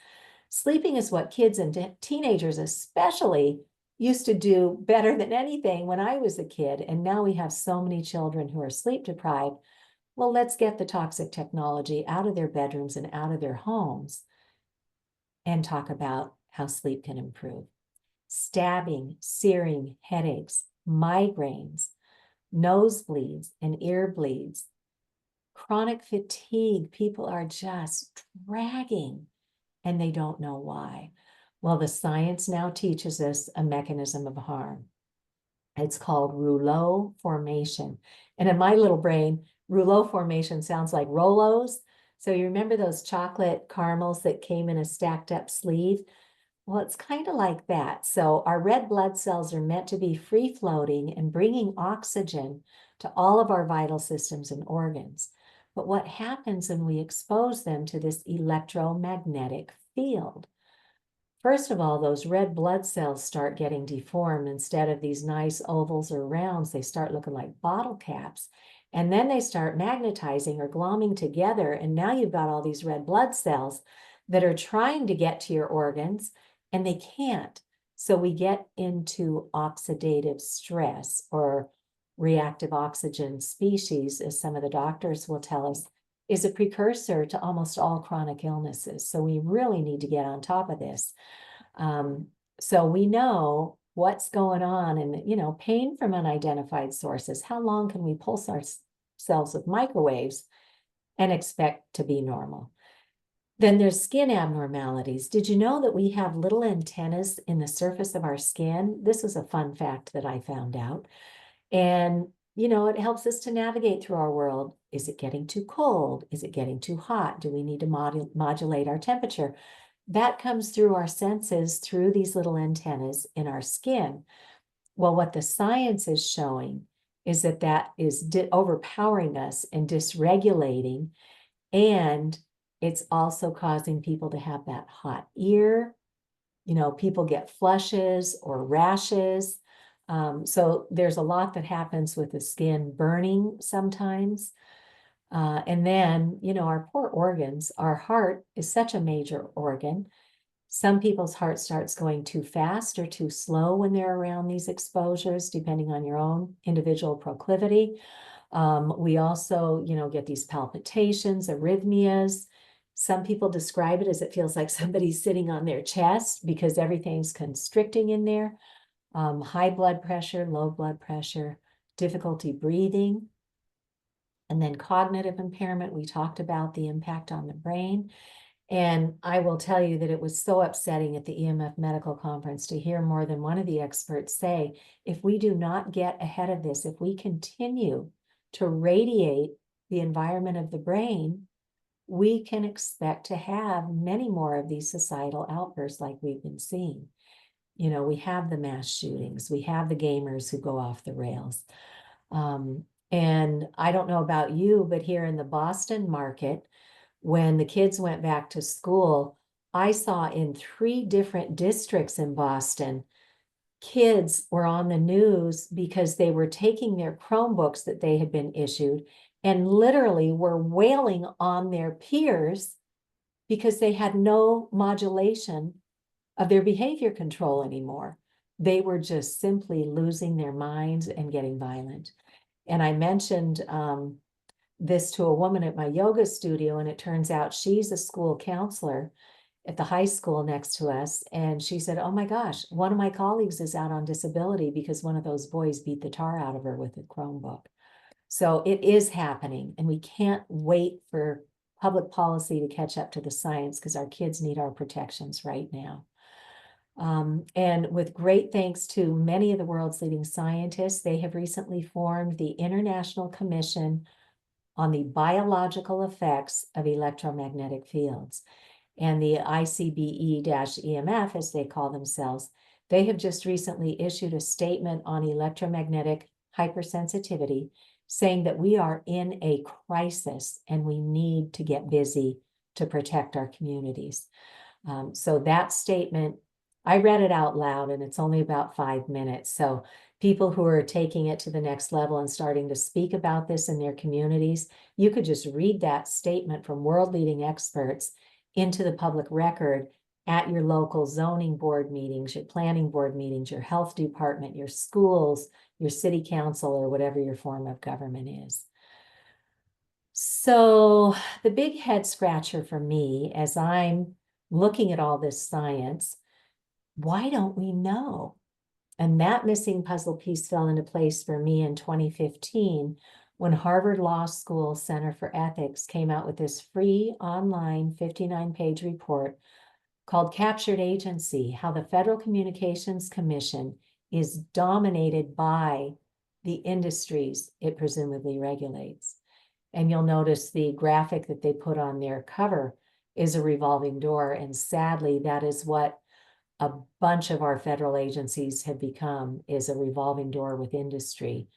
sleeping is what kids and teenagers especially used to do better than anything when I was a kid. And now we have so many children who are sleep deprived. Well, let's get the toxic technology out of their bedrooms and out of their homes and talk about how sleep can improve. Stabbing, searing, headaches, migraines, nosebleeds and ear bleeds, chronic fatigue. People are just dragging and they don't know why. Well, the science now teaches us a mechanism of harm. It's called rouleau formation. And in my little brain, rouleau formation sounds like Rolos. So you remember those chocolate caramels that came in a stacked up sleeve? Well, it's kind of like that. So our red blood cells are meant to be free floating and bringing oxygen to all of our vital systems and organs. But what happens when we expose them to this electromagnetic field? First of all, those red blood cells start getting deformed. Instead of these nice ovals or rounds, they start looking like bottle caps. And then they start magnetizing or glomming together. And now you've got all these red blood cells that are trying to get to your organs and they can't So we get into oxidative stress, or reactive oxygen species, as some of the doctors will tell us, is a precursor to almost all chronic illnesses. So we really need to get on top of this. So we know what's going on, and, pain from unidentified sources. How long can we pulse ourselves with microwaves and expect to be normal? Then there's skin abnormalities. Did you know that we have little antennas in the surface of our skin? This was a fun fact that I found out. And, it helps us to navigate through our world. Is it getting too cold? Is it getting too hot? Do we need to modulate our temperature? That comes through our senses, through these little antennas in our skin. Well, what the science is showing is that that is overpowering us and dysregulating, and it's also causing people to have that hot ear. People get flushes or rashes. So there's a lot that happens with the skin burning sometimes. And then, our poor organs, our heart is such a major organ. Some people's heart starts going too fast or too slow when they're around these exposures, depending on your own individual proclivity. We also, get these palpitations, arrhythmias. Some people describe it as it feels like somebody's sitting on their chest because everything's constricting in there. High blood pressure, low blood pressure, difficulty breathing, and then cognitive impairment. We talked about the impact on the brain. And I will tell you that it was so upsetting at the EMF medical conference to hear more than one of the experts say, if we do not get ahead of this, if we continue to radiate the environment of the brain, we can expect to have many more of these societal outbursts like we've been seeing. We have the mass shootings, we have the gamers who go off the rails. And I don't know about you, but here in the Boston market, when the kids went back to school, I saw in 3 different districts in Boston, kids were on the news because they were taking their Chromebooks that they had been issued and literally were wailing on their peers because they had no modulation of their behavior control anymore. They were just simply losing their minds and getting violent. And I mentioned this to a woman at my yoga studio, and it turns out she's a school counselor at the high school next to us. And she said, oh my gosh, one of my colleagues is out on disability because one of those boys beat the tar out of her with a Chromebook. So it is happening, and we can't wait for public policy to catch up to the science because our kids need our protections right now. And with great thanks to many of the world's leading scientists, they have recently formed the International Commission on the Biological Effects of Electromagnetic Fields. And the ICBE-EMF, as they call themselves, they have just recently issued a statement on electromagnetic hypersensitivity, saying that we are in a crisis and we need to get busy to protect our communities. So that statement, I read it out loud, and it's only about 5 minutes. So people who are taking it to the next level and starting to speak about this in their communities, you could just read that statement from world-leading experts into the public record at your local zoning board meetings, your planning board meetings, your health department, your schools, your city council, or whatever your form of government is. So the big head scratcher for me as I'm looking at all this science, why don't we know? And that missing puzzle piece fell into place for me in 2015 when Harvard Law School Center for Ethics came out with this free online 59-page report called Captured Agency: How the Federal Communications Commission is Dominated by the Industries it presumably regulates. And you'll notice the graphic that they put on their cover is a revolving door. And sadly, that is what a bunch of our federal agencies have become, is a revolving door with industry.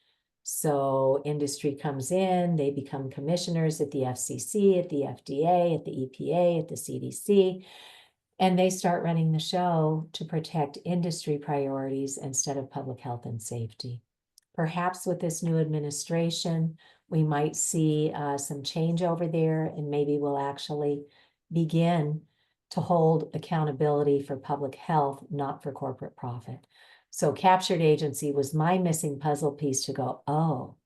So industry comes in, they become commissioners at the FCC, at the FDA, at the EPA, at the CDC, and they start running the show to protect industry priorities instead of public health and safety. Perhaps with this new administration, we might see some change over there, and maybe we'll actually begin to hold accountability for public health, not for corporate profit. So captured agency was my missing puzzle piece to go, oh,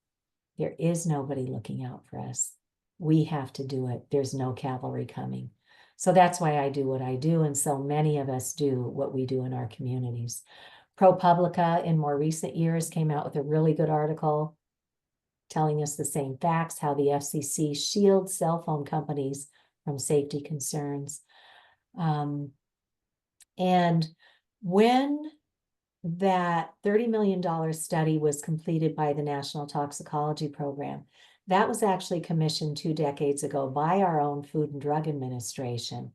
there is nobody looking out for us. We have to do it. There's no cavalry coming. So that's why I do what I do. And so many of us do what we do in our communities. ProPublica in more recent years came out with a really good article telling us the same facts, how the FCC shields cell phone companies from safety concerns. And when that $30 million study was completed by the National Toxicology Program, that was actually commissioned 2 decades ago by our own Food and Drug Administration.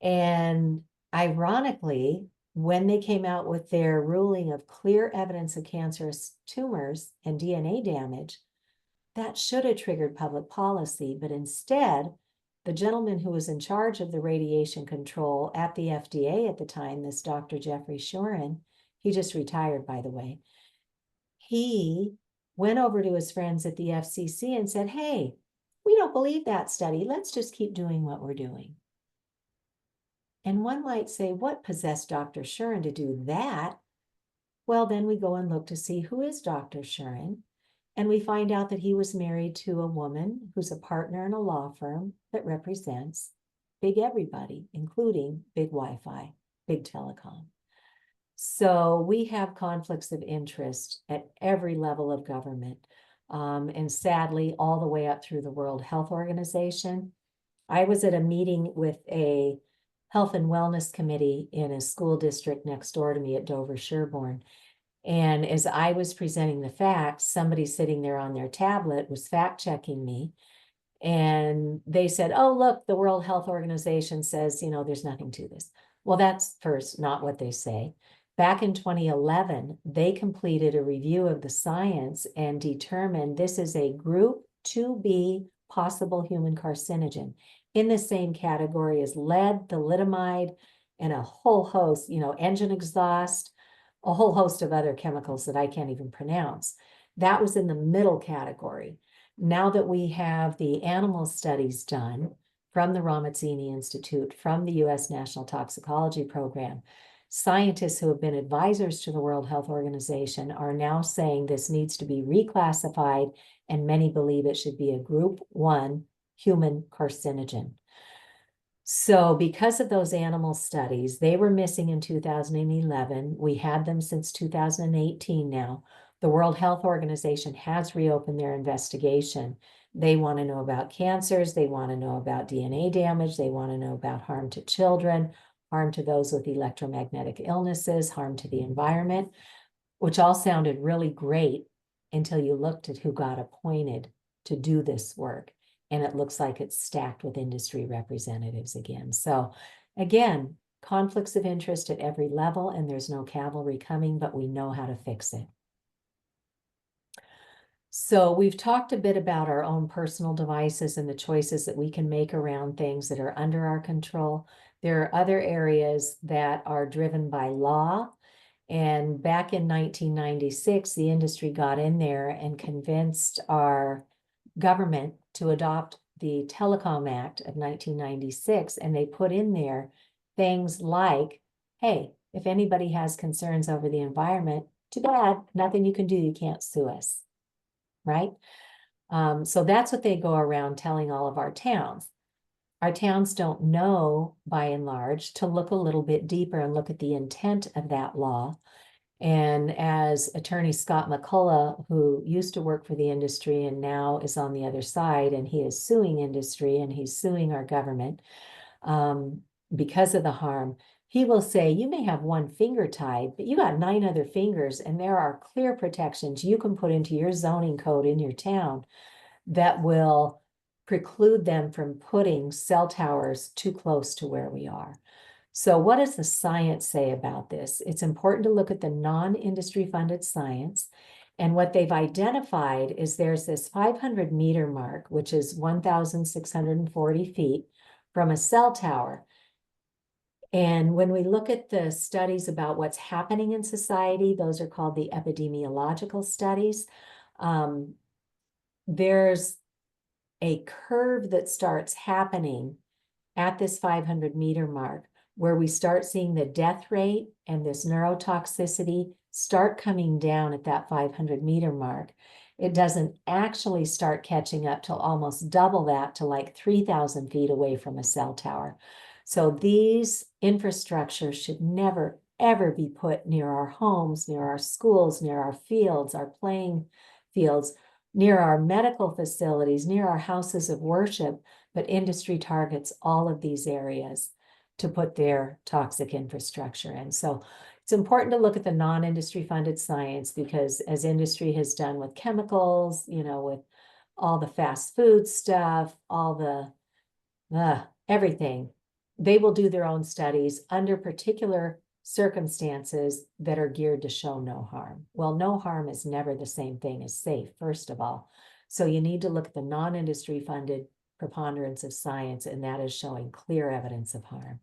And ironically, when they came out with their ruling of clear evidence of cancerous tumors and DNA damage, that should have triggered public policy, but instead, the gentleman who was in charge of the radiation control at the FDA at the time, this Dr. Jeffrey Shorin, he just retired, by the way, he went over to his friends at the FCC and said, hey, we don't believe that study. Let's just keep doing what we're doing. And one might say, what possessed Dr. Shorin to do that? Well, then we go and look to see who is Dr. Shorin. And we find out that he was married to a woman who's a partner in a law firm that represents big everybody, including big Wi-Fi, big telecom. So we have conflicts of interest at every level of government. And sadly, all the way up through the World Health Organization. I was at a meeting with a health and wellness committee in a school district next door to me at Dover Sherborne. And as I was presenting the facts, somebody sitting there on their tablet was fact checking me. And they said, oh, look, the World Health Organization says, there's nothing to this. Well, that's first not what they say. Back in 2011, they completed a review of the science and determined this is a group 2B possible human carcinogen in the same category as lead, thalidomide, and a whole host, engine exhaust, a whole host of other chemicals that I can't even pronounce. That was in the middle category. Now that we have the animal studies done from the Ramazzini Institute, from the U.S. National Toxicology Program, scientists who have been advisors to the World Health Organization are now saying this needs to be reclassified, and many believe it should be a group 1 human carcinogen. So because of those animal studies, they were missing in 2011. We had them since 2018 now. The World Health Organization has reopened their investigation. They want to know about cancers. They want to know about DNA damage. They want to know about harm to children, harm to those with electromagnetic illnesses, harm to the environment, which all sounded really great until you looked at who got appointed to do this work. And it looks like it's stacked with industry representatives again. So again, conflicts of interest at every level, and there's no cavalry coming, but we know how to fix it. So we've talked a bit about our own personal devices and the choices that we can make around things that are under our control. There are other areas that are driven by law. And back in 1996, the industry got in there and convinced our government to adopt the Telecom Act of 1996, and they put in there things like, hey, if anybody has concerns over the environment, too bad, nothing you can do, you can't sue us, right? So that's what they go around telling all of our towns. Our towns don't know, by and large, to look a little bit deeper and look at the intent of that law. And as attorney Scott McCullough, who used to work for the industry and now is on the other side, and he is suing industry and he's suing our government because of the harm, he will say, you may have one finger tied, but you got 9 other fingers, and there are clear protections you can put into your zoning code in your town that will preclude them from putting cell towers too close to where we are. So what does the science say about this? It's important to look at the non-industry funded science. And what they've identified is there's this 500-meter mark, which is 1,640 feet from a cell tower. And when we look at the studies about what's happening in society, those are called the epidemiological studies. There's a curve that starts happening at this 500-meter mark, where we start seeing the death rate and this neurotoxicity start coming down at that 500-meter mark, it doesn't actually start catching up till almost double that, to like 3,000 feet away from a cell tower. So these infrastructures should never, ever be put near our homes, near our schools, near our fields, our playing fields, near our medical facilities, near our houses of worship, but industry targets all of these areas to put their toxic infrastructure in. So it's important to look at the non-industry funded science, because as industry has done with chemicals, with all the fast food stuff, all the everything, they will do their own studies under particular circumstances that are geared to show no harm. Well, no harm is never the same thing as safe, first of all. So you need to look at the non-industry funded preponderance of science, and that is showing clear evidence of harm.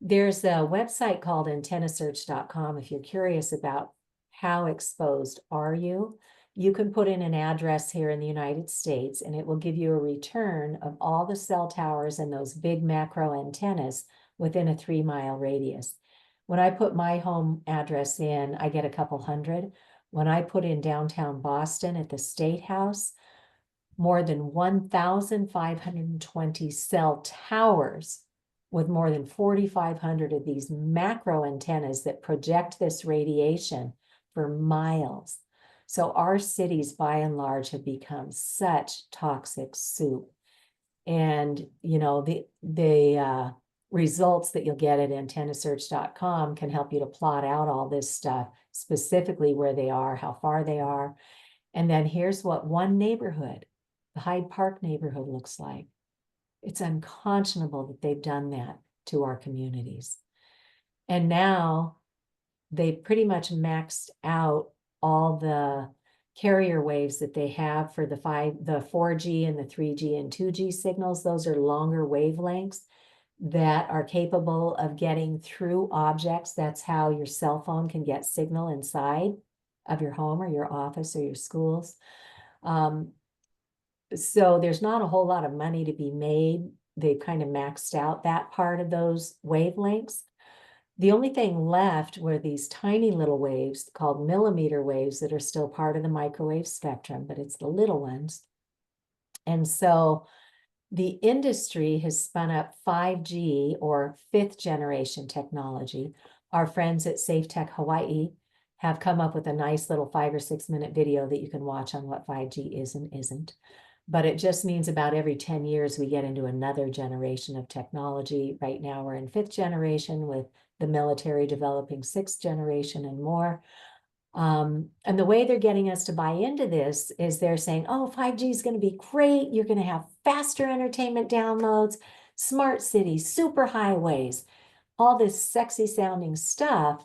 There's a website called antennasearch.com. If you're curious about how exposed are you, you can put in an address here in the United States, and it will give you a return of all the cell towers and those big macro antennas within a 3-mile radius. When I put my home address in, I get a couple hundred. When I put in downtown Boston at the State House, more than 1,520 cell towers with more than 4,500 of these macro antennas that project this radiation for miles. So our cities, by and large, have become such toxic soup. And, the results that you'll get at antennasearch.com can help you to plot out all this stuff, specifically where they are, how far they are. And then here's what one neighborhood, the Hyde Park neighborhood, looks like. It's unconscionable that they've done that to our communities. And now they pretty much maxed out all the carrier waves that they have for the 4G and the 3G and 2G signals. Those are longer wavelengths that are capable of getting through objects. That's how your cell phone can get signal inside of your home or your office or your schools. So there's not a whole lot of money to be made. They've kind of maxed out that part of those wavelengths. The only thing left were these tiny little waves called millimeter waves that are still part of the microwave spectrum, but it's the little ones. And so the industry has spun up 5G, or 5th generation technology. Our friends at Safe Tech Hawaii have come up with a nice little 5 or 6 minute video that you can watch on what 5G is and isn't. But it just means about every 10 years we get into another generation of technology. Right now we're in 5th generation, with the military developing 6th generation and more. And the way they're getting us to buy into this is they're saying, oh, 5G is going to be great. You're going to have faster entertainment downloads, smart cities, super highways, all this sexy sounding stuff.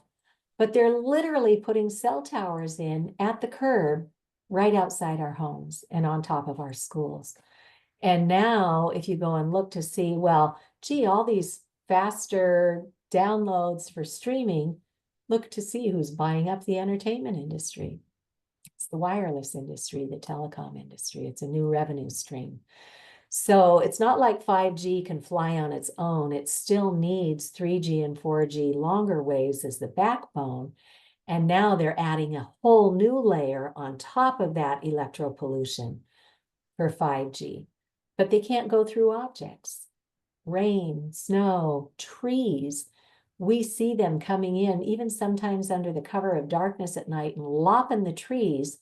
But they're literally putting cell towers in at the curb right outside our homes and on top of our schools. And now if you go and look to see, well, gee, all these faster downloads for streaming, look to see who's buying up the entertainment industry. It's the wireless industry, the telecom industry. It's a new revenue stream. So it's not like 5G can fly on its own. It still needs 3G and 4G longer waves as the backbone. And now they're adding a whole new layer on top of that electropollution for 5G. But they can't go through objects. Rain, snow, trees. We see them coming in, even sometimes under the cover of darkness at night, and lopping the trees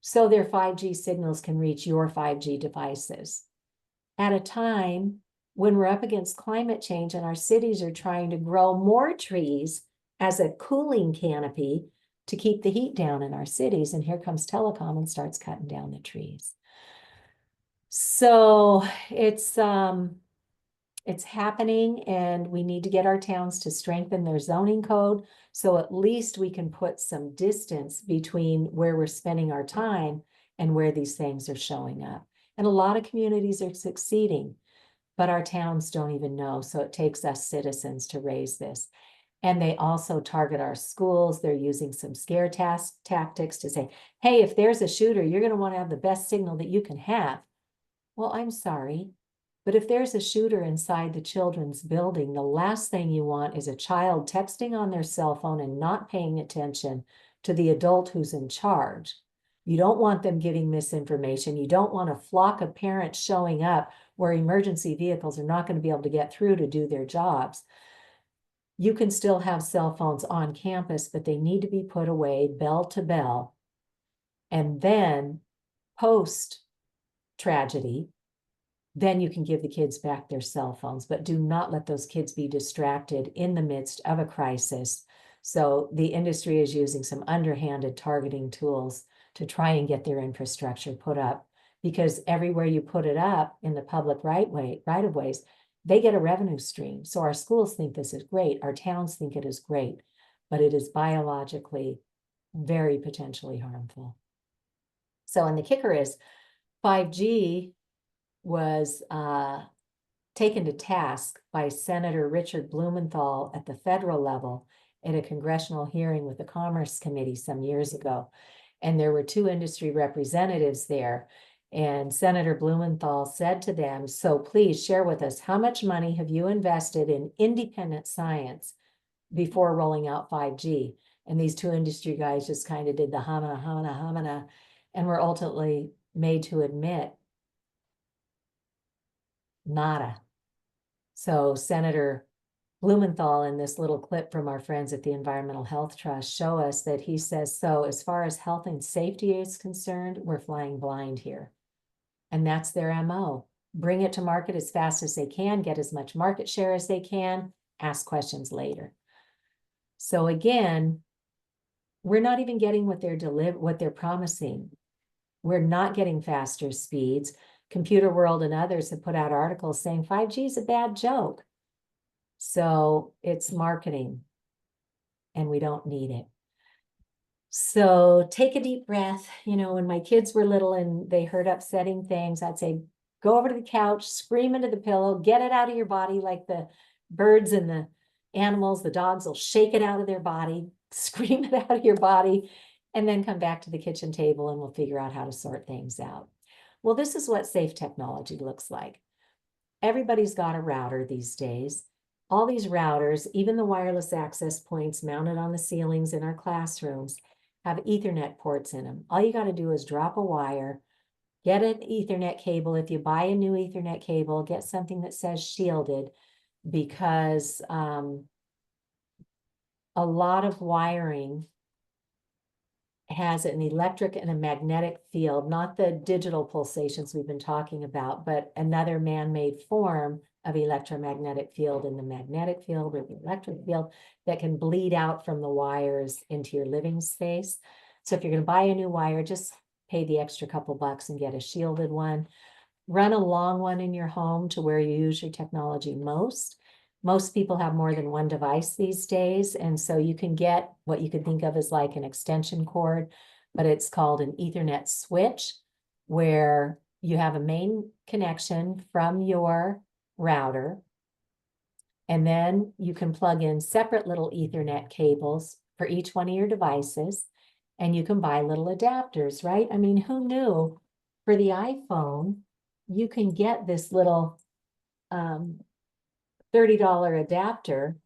so their 5G signals can reach your 5G devices. At a time when we're up against climate change and our cities are trying to grow more trees as a cooling canopy to keep the heat down in our cities. And here comes telecom and starts cutting down the trees. So it's happening, and we need to get our towns to strengthen their zoning code, so at least we can put some distance between where we're spending our time and where these things are showing up. And a lot of communities are succeeding, but our towns don't even know. So it takes us citizens to raise this. And they also target our schools. They're using some scare tactics to say, hey, if there's a shooter, you're going to want to have the best signal that you can have. Well, I'm sorry. But if there's a shooter inside the children's building, the last thing you want is a child texting on their cell phone and not paying attention to the adult who's in charge. You don't want them giving misinformation. You don't want a flock of parents showing up where emergency vehicles are not going to be able to get through to do their jobs. You can still have cell phones on campus, but they need to be put away bell to bell. And then post tragedy, then you can give the kids back their cell phones, but do not let those kids be distracted in the midst of a crisis. So the industry is using some underhanded targeting tools to try and get their infrastructure put up, because everywhere you put it up in the public right of ways, they get a revenue stream. So our schools think this is great. Our towns think it is great, but it is biologically very potentially harmful. So, and the kicker is 5G was taken to task by Senator Richard Blumenthal at the federal level at a congressional hearing with the Commerce Committee some years ago. And there were two industry representatives there. And Senator Blumenthal said to them, so please share with us, how much money have you invested in independent science before rolling out 5G? And these two industry guys just kind of did the hamana, and were ultimately made to admit nada. So Senator Blumenthal, in this little clip from our friends at the Environmental Health Trust, show us that he says, so as far as health and safety is concerned, we're flying blind here. And that's their MO. Bring it to market as fast as they can, get as much market share as they can, ask questions later. So again, we're not even getting what they're promising. We're not getting faster speeds. Computer World and others have put out articles saying 5G is a bad joke. So it's marketing, and we don't need it. So take a deep breath. You know, when my kids were little and they heard upsetting things, I'd say, go over to the couch, scream into the pillow, get it out of your body like the birds and the animals. The dogs will shake it out of their body, scream it out of your body, and then come back to the kitchen table and we'll figure out how to sort things out. Well, this is what safe technology looks like. Everybody's got a router these days. All these routers, even the wireless access points mounted on the ceilings in our classrooms, have Ethernet ports in them. All you got to do is drop a wire, get an Ethernet cable. If you buy a new Ethernet cable, get something that says shielded, because a lot of wiring has an electric and a magnetic field, not the digital pulsations we've been talking about, but another man-made form of electromagnetic field in the magnetic field or the electric field that can bleed out from the wires into your living space. So if you're going to buy a new wire, just pay the extra couple bucks and get a shielded one. Run a long one in your home to where you use your technology most. Most people have more than one device these days, and so you can get what you could think of as like an extension cord, but it's called an Ethernet switch, where you have a main connection from your router, and then you can plug in separate little Ethernet cables for each one of your devices, and you can buy little adapters, right? I mean, who knew for the iPhone, you can get this little $30 adapter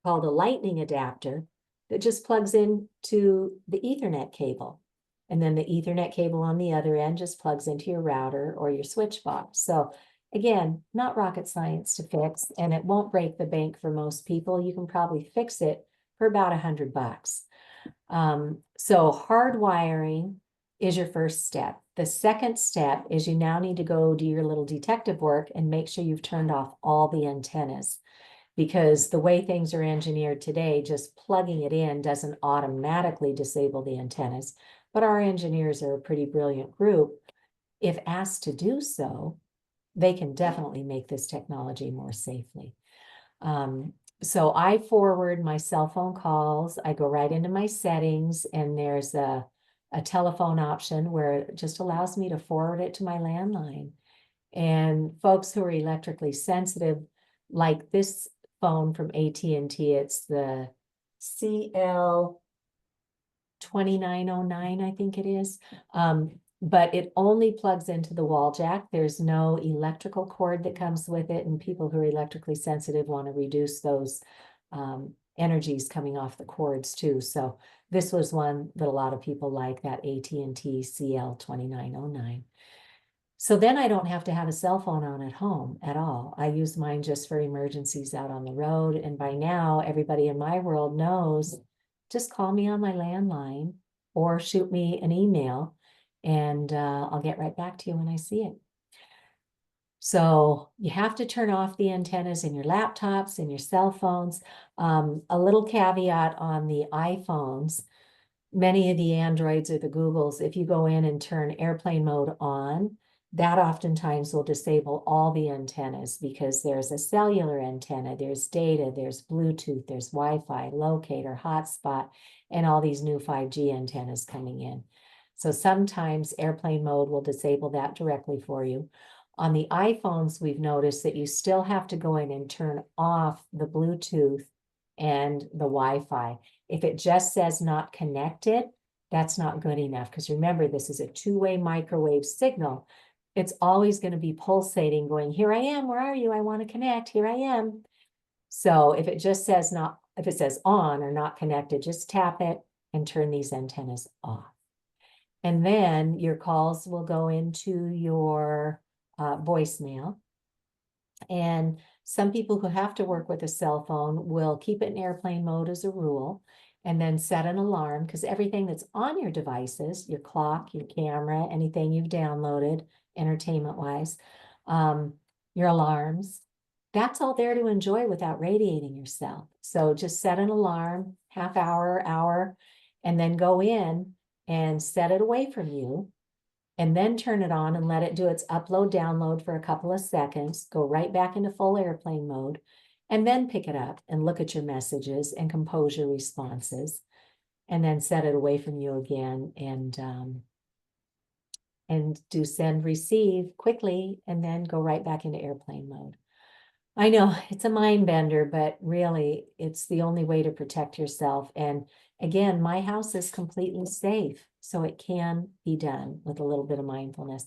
called a lightning adapter that just plugs into the Ethernet cable. And then the Ethernet cable on the other end just plugs into your router or your switch box. So again, not rocket science to fix, and it won't break the bank for most people. You can probably fix it for about $100. So hardwiring is your first step. The second step is you now need to go do your little detective work and make sure you've turned off all the antennas, because the way things are engineered today, just plugging it in doesn't automatically disable the antennas. But our engineers are a pretty brilliant group. If asked to do so, they can definitely make this technology more safely. So I forward my cell phone calls. I go right into my settings, and there's a telephone option where it just allows me to forward it to my landline. And folks who are electrically sensitive, like this phone from AT&T, it's the CL 2909, I think it is. but it only plugs into the wall jack. There's no electrical cord that comes with it, and people who are electrically sensitive want to reduce those energies coming off the cords too. So this was one that a lot of people like, that AT&T CL2909. So then I don't have to have a cell phone on at home at all. I use mine just for emergencies out on the road. And by now, everybody in my world knows, just call me on my landline or shoot me an email, and I'll get right back to you when I see it. So you have to turn off the antennas in your laptops and your cell phones. A little caveat on the iPhones, many of the Androids or the Googles, if you go in and turn airplane mode on, that oftentimes will disable all the antennas, because there's a cellular antenna, there's data, there's Bluetooth, there's Wi-Fi, locator, hotspot, and all these new 5G antennas coming in. So sometimes airplane mode will disable that directly for you. On the iPhones, we've noticed that you still have to go in and turn off the Bluetooth and the Wi-Fi. If it just says not connected, that's not good enough, because remember, this is a two-way microwave signal. It's always going to be pulsating, going, here I am, where are you? I want to connect, here I am. So if it just says not, if it says on or not connected, just tap it and turn these antennas off. And then your calls will go into your voicemail. And some people who have to work with a cell phone will keep it in airplane mode as a rule, and then set an alarm, because everything that's on your devices, your clock, your camera, anything you've downloaded entertainment-wise, your alarms, that's all there to enjoy without radiating yourself. So just set an alarm, half hour, and then go in and set it away from you, and then turn it on and let it do its upload download for a couple of seconds, go right back into full airplane mode, and then pick it up and look at your messages and compose your responses, and then set it away from you again, and do send receive quickly, and then go right back into airplane mode. I know it's a mind bender, but really it's the only way to protect yourself. And again, my house is completely safe, so it can be done with a little bit of mindfulness.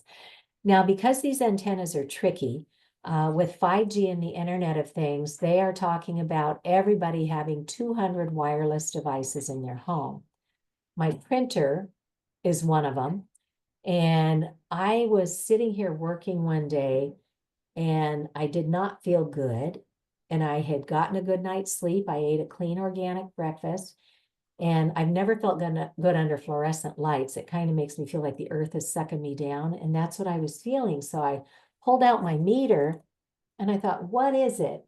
Now, because these antennas are tricky, with 5G and the Internet of Things, they are talking about everybody having 200 wireless devices in their home. My printer is one of them. And I was sitting here working one day, and I did not feel good. And I had gotten a good night's sleep. I ate a clean organic breakfast, and I've never felt good under fluorescent lights. It kind of makes me feel like the earth is sucking me down, and that's what I was feeling. So I pulled out my meter, and I thought, what is it?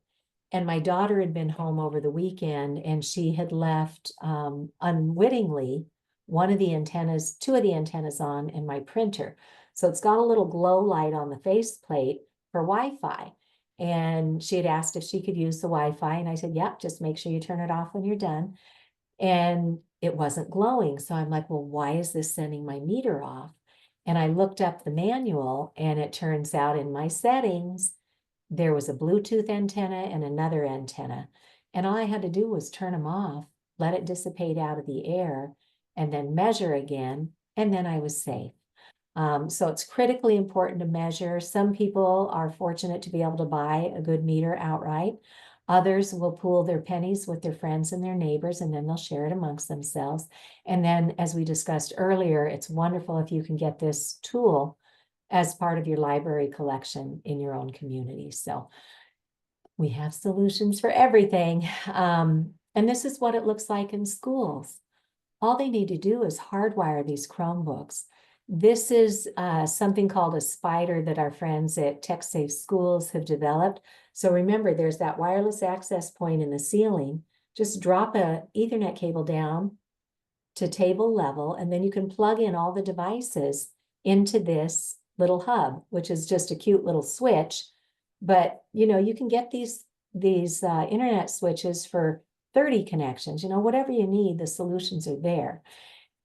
And my daughter had been home over the weekend, and she had left unwittingly one of the antennas, two of the antennas on in my printer. So it's got a little glow light on the faceplate for Wi-Fi. And she had asked if she could use the Wi-Fi. And I said, yep, just make sure you turn it off when you're done. And it wasn't glowing. So I'm like, well, why is this sending my meter off? And I looked up the manual, and it turns out in my settings, there was a Bluetooth antenna and another antenna. And all I had to do was turn them off, let it dissipate out of the air, and then measure again. And then I was safe. So it's critically important to measure. Some people are fortunate to be able to buy a good meter outright. Others will pool their pennies with their friends and their neighbors, and then they'll share it amongst themselves. And then, as we discussed earlier, it's wonderful if you can get this tool as part of your library collection in your own community. So we have solutions for everything. And this is what it looks like in schools. All they need to do is hardwire these Chromebooks. This is something called a spider that our friends at Tech Safe Schools have developed. So remember, there's that wireless access point in the ceiling. Just drop a Ethernet cable down to table level, and then you can plug in all the devices into this little hub, which is just a cute little switch. But you can get these internet switches for 30 connections. Whatever you need, the solutions are there.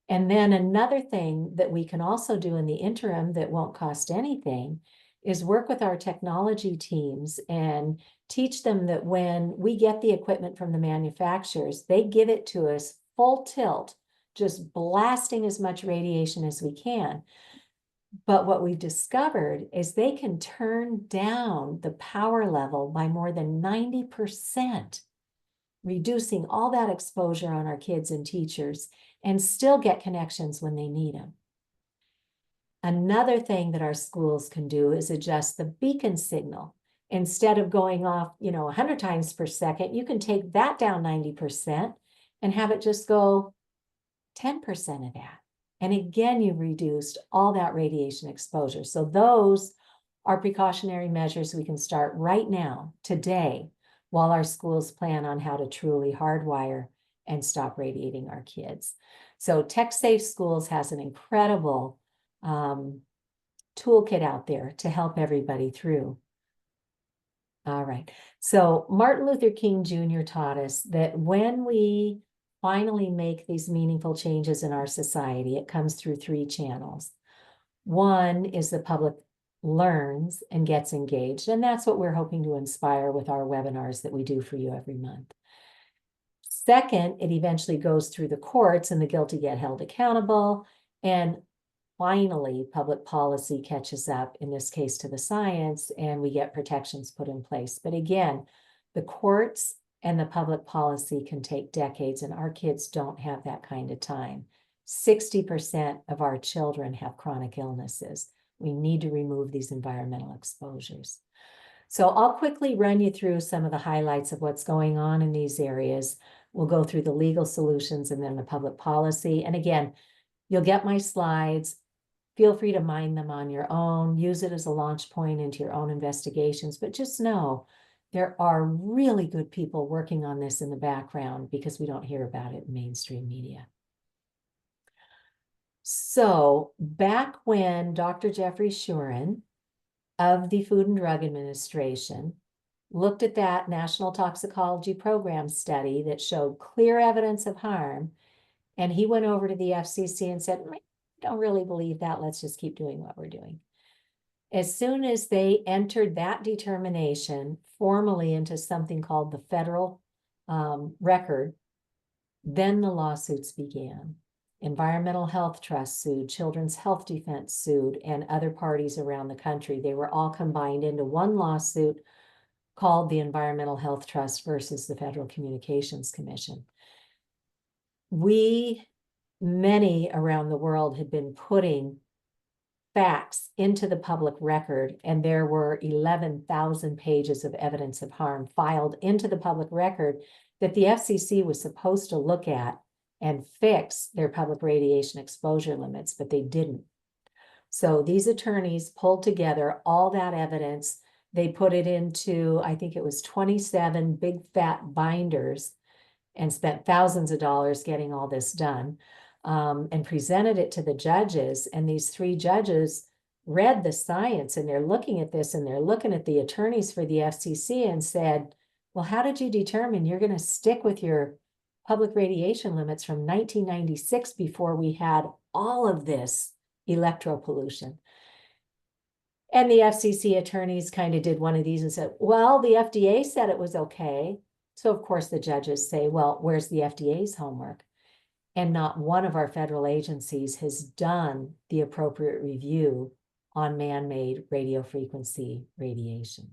And then another thing that we can also do in the interim that won't cost anything is work with our technology teams and teach them that when we get the equipment from the manufacturers, they give it to us full tilt, just blasting as much radiation as we can. But what we've discovered is they can turn down the power level by more than 90%, reducing all that exposure on our kids and teachers, and still get connections when they need them. Another thing that our schools can do is adjust the beacon signal. Instead of going off, 100 times per second, you can take that down 90% and have it just go 10% of that. And again, you've reduced all that radiation exposure. So those are precautionary measures we can start right now, today, while our schools plan on how to truly hardwire and stop radiating our kids. So Tech Safe Schools has an incredible toolkit out there to help everybody through. All right. So Martin Luther King Jr. taught us that when we finally make these meaningful changes in our society, it comes through 3 channels. One is the public learns and gets engaged, and that's what we're hoping to inspire with our webinars that we do for you every month. Second, it eventually goes through the courts and the guilty get held accountable, and finally, public policy catches up, in this case to the science, and we get protections put in place. But again, the courts and the public policy can take decades, and our kids don't have that kind of time. 60% of our children have chronic illnesses. We need to remove these environmental exposures. So I'll quickly run you through some of the highlights of what's going on in these areas. We'll go through the legal solutions and then the public policy. And again, you'll get my slides. Feel free to mine them on your own. Use it as a launch point into your own investigations. But just know there are really good people working on this in the background because we don't hear about it in mainstream media. So back when Dr. Jeffrey Shuren of the Food and Drug Administration looked at that National Toxicology Program study that showed clear evidence of harm, and he went over to the FCC and said, I don't really believe that. Let's just keep doing what we're doing. As soon as they entered that determination formally into something called the federal record, then the lawsuits began. Environmental Health Trust sued, Children's Health Defense sued, and other parties around the country. They were all combined into one lawsuit called the Environmental Health Trust versus the Federal Communications Commission. Many around the world had been putting facts into the public record, and there were 11,000 pages of evidence of harm filed into the public record that the FCC was supposed to look at and fix their public radiation exposure limits, but they didn't. So these attorneys pulled together all that evidence. They put it into, I think it was 27 big fat binders, and spent thousands of dollars getting all this done, and presented it to the judges. And these 3 judges read the science, and they're looking at this, and they're looking at the attorneys for the FCC and said, well, how did you determine you're going to stick with your public radiation limits from 1996 before we had all of this electropollution? And the FCC attorneys kind of did one of these and said, well, the FDA said it was okay. So of course the judges say, well, where's the FDA's homework? And not one of our federal agencies has done the appropriate review on man-made radiofrequency radiation.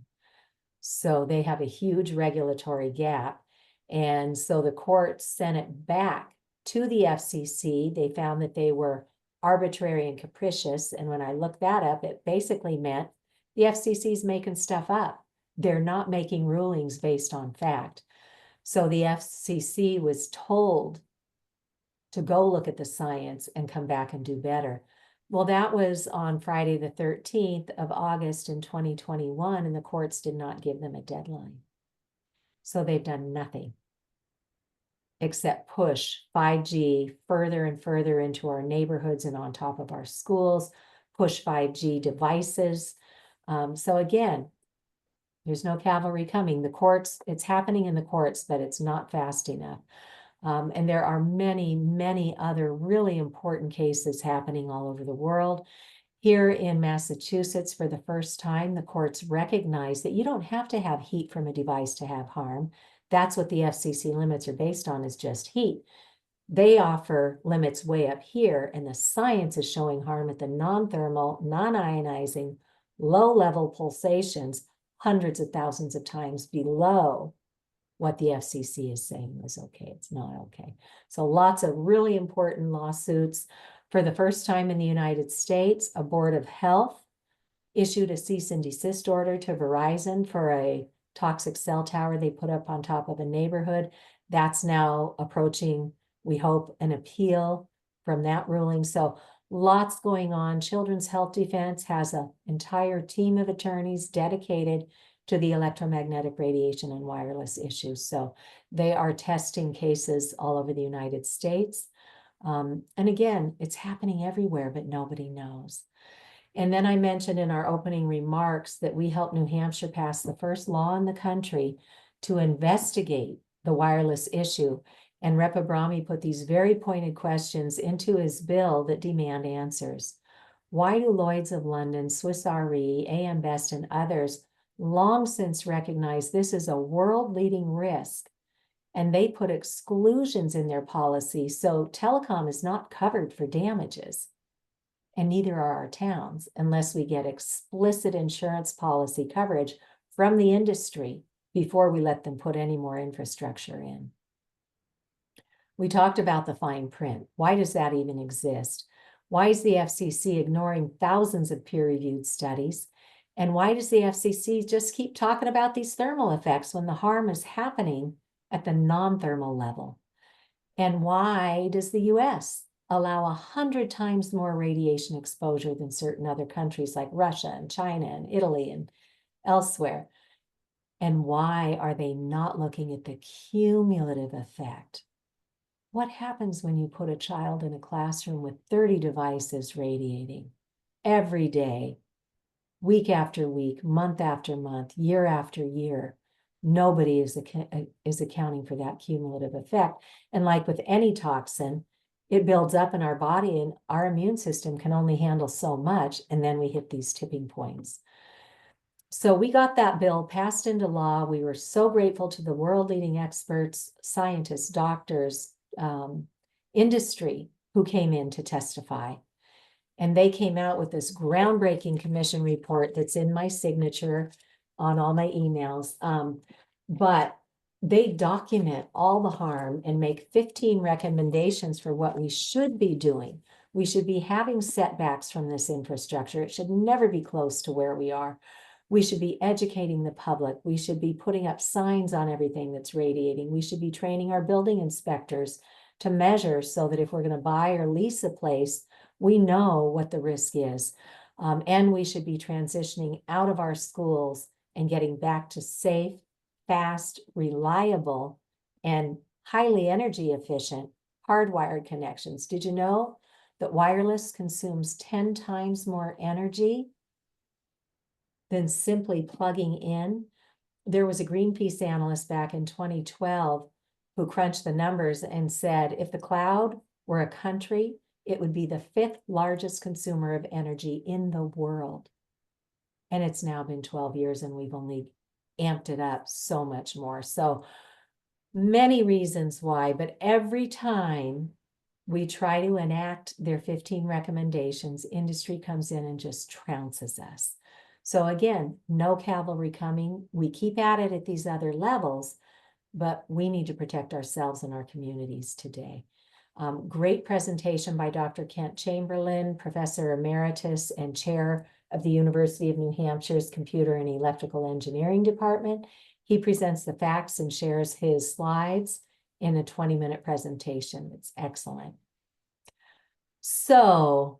So they have a huge regulatory gap. And so the court sent it back to the FCC. They found that they were arbitrary and capricious. And when I looked that up, it basically meant the FCC is making stuff up. They're not making rulings based on fact. So the FCC was told to go look at the science and come back and do better. Well, that was on Friday the 13th of August in 2021, and the courts did not give them a deadline. So they've done nothing except push 5G further and further into our neighborhoods and on top of our schools, push 5G devices. So again, there's no cavalry coming. The courts, it's happening in the courts, but it's not fast enough. And there are many, many other really important cases happening all over the world. Here in Massachusetts, for the first time, the courts recognize that you don't have to have heat from a device to have harm. That's what the FCC limits are based on, is just heat. They offer limits way up here, and the science is showing harm at the non-thermal, non-ionizing, low-level pulsations, hundreds of thousands of times below what the FCC is saying is okay. It's not okay. So lots of really important lawsuits. For the first time in the United States, a board of health issued a cease and desist order to Verizon for a toxic cell tower they put up on top of a neighborhood. That's now approaching, we hope, an appeal from that ruling. So lots going on. Children's Health Defense has an entire team of attorneys dedicated to the electromagnetic radiation and wireless issues. So they are testing cases all over the United States. And again, it's happening everywhere, but nobody knows. And then I mentioned in our opening remarks that we helped New Hampshire pass the first law in the country to investigate the wireless issue. And Rep. Abrami put these very pointed questions into his bill that demand answers. Why do Lloyd's of London, Swiss Re, AM Best, and others long since recognize this is a world-leading risk? And they put exclusions in their policy, so telecom is not covered for damages. And neither are our towns, unless we get explicit insurance policy coverage from the industry before we let them put any more infrastructure in. We talked about the fine print. Why does that even exist? Why is the FCC ignoring thousands of peer-reviewed studies? And why does the FCC just keep talking about these thermal effects when the harm is happening at the non-thermal level? And why does the US allow 100 times more radiation exposure than certain other countries like Russia and China and Italy and elsewhere? And why are they not looking at the cumulative effect? What happens when you put a child in a classroom with 30 devices radiating every day, week after week, month after month, year after year? Nobody is accounting for that cumulative effect. And like with any toxin, it builds up in our body and our immune system can only handle so much, and then we hit these tipping points. So we got that bill passed into law. We were so grateful to the world-leading experts, scientists, doctors, industry who came in to testify. And they came out with this groundbreaking commission report that's in my signature on all my emails. But they document all the harm and make 15 recommendations for what we should be doing. We should be having setbacks from this infrastructure. It should never be close to where we are. We should be educating the public. We should be putting up signs on everything that's radiating. We should be training our building inspectors to measure so that if we're going to buy or lease a place, we know what the risk is. And we should be transitioning out of our schools and getting back to safe, fast, reliable, and highly energy efficient hardwired connections. Did you know that wireless consumes 10 times more energy than simply plugging in? There was a Greenpeace analyst back in 2012 who crunched the numbers and said, if the cloud were a country, it would be the 5th largest consumer of energy in the world. And it's now been 12 years and we've only amped it up so much more. So many reasons why, but every time we try to enact their 15 recommendations, industry comes in and just trounces us. So again, no cavalry coming. We keep at it at these other levels, but we need to protect ourselves and our communities today. Great presentation by Dr. Kent Chamberlain, Professor Emeritus and Chair of the University of New Hampshire's Computer and Electrical Engineering Department. He presents the facts and shares his slides in a 20-minute presentation. It's excellent. So,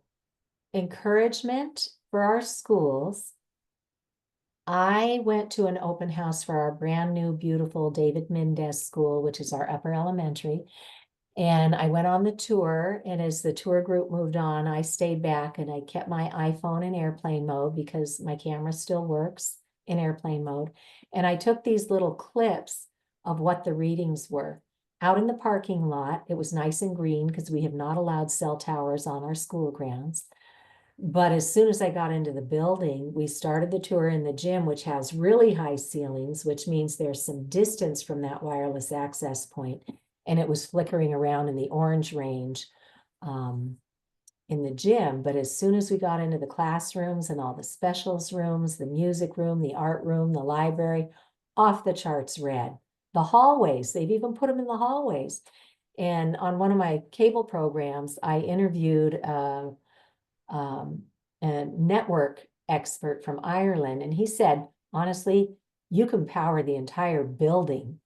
encouragement for our schools. I went to an open house for our brand new, beautiful David Mendez School, which is our upper elementary. And I went on the tour, and as the tour group moved on, I stayed back and I kept my iPhone in airplane mode because my camera still works in airplane mode. And I took these little clips of what the readings were. Out in the parking lot, it was nice and green because we have not allowed cell towers on our school grounds. But as soon as I got into the building, we started the tour in the gym, which has really high ceilings, which means there's some distance from that wireless access point. and it was flickering around in the orange range in the gym. But as soon as we got into the classrooms and all the specials rooms, the music room, the art room, the library, off the charts red. The hallways, they've even put them in the hallways. And on one of my cable programs, I interviewed a network expert from Ireland, and he said, honestly, you can power the entire building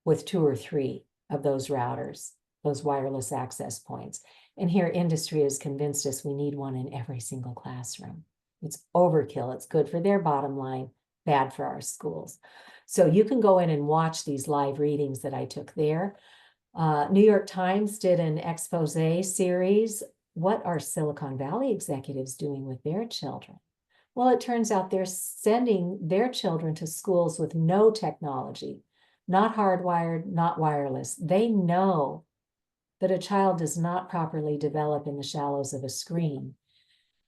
with 2 or 3 of those routers, those wireless access points. And here industry has convinced us we need one in every single classroom. It's overkill. It's good for their bottom line, bad for our schools. So you can go in and watch these live readings that I took there. New York Times did an expose series. What are Silicon Valley executives doing with their children? Well, it turns out they're sending their children to schools with no technology, not hardwired, not wireless. They know that a child does not properly develop in the shallows of a screen.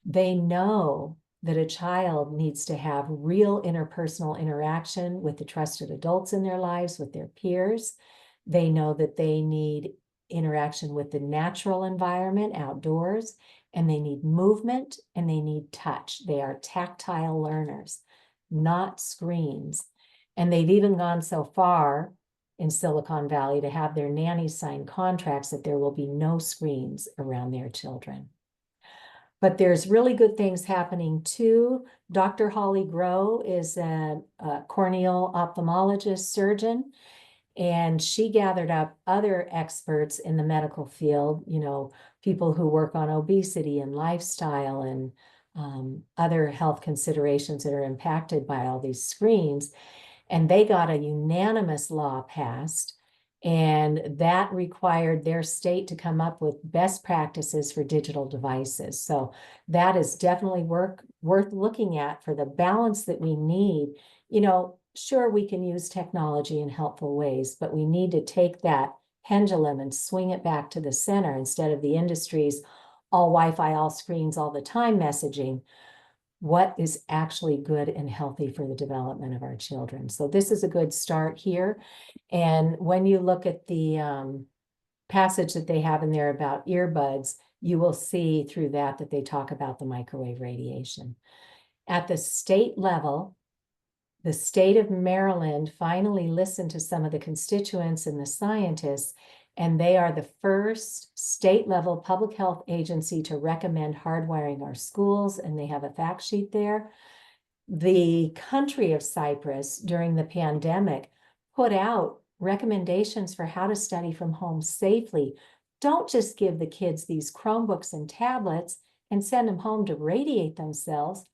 They know that a child needs to have real interpersonal interaction with the trusted adults in their lives, with their peers. They know that they need interaction with the natural environment outdoors, and they need movement and they need touch. They are tactile learners, not screens. And they've even gone so far in Silicon Valley to have their nannies sign contracts that there will be no screens around their children. But there's really good things happening too. Dr. Holly Groh is a corneal ophthalmologist surgeon, and she gathered up other experts in the medical field, you know, people who work on obesity and lifestyle and other health considerations that are impacted by all these screens. And they got a unanimous law passed, and that required their state to come up with best practices for digital devices. So that is definitely worth looking at for the balance that we need. You know, sure, we can use technology in helpful ways, but we need to take that pendulum and swing it back to the center instead of the industry's all Wi-Fi, all screens, all the time messaging. What is actually good and healthy for the development of our children. So this is a good start here. And when you look at the passage that they have in there about earbuds, you will see through that they talk about the microwave radiation. At the state level, the state of Maryland finally listened to some of the constituents and the scientists, and they are the first state-level public health agency to recommend hardwiring our schools, and they have a fact sheet there. The country of Cyprus during the pandemic put out recommendations for how to study from home safely. Don't just give the kids these Chromebooks and tablets and send them home to radiate themselves.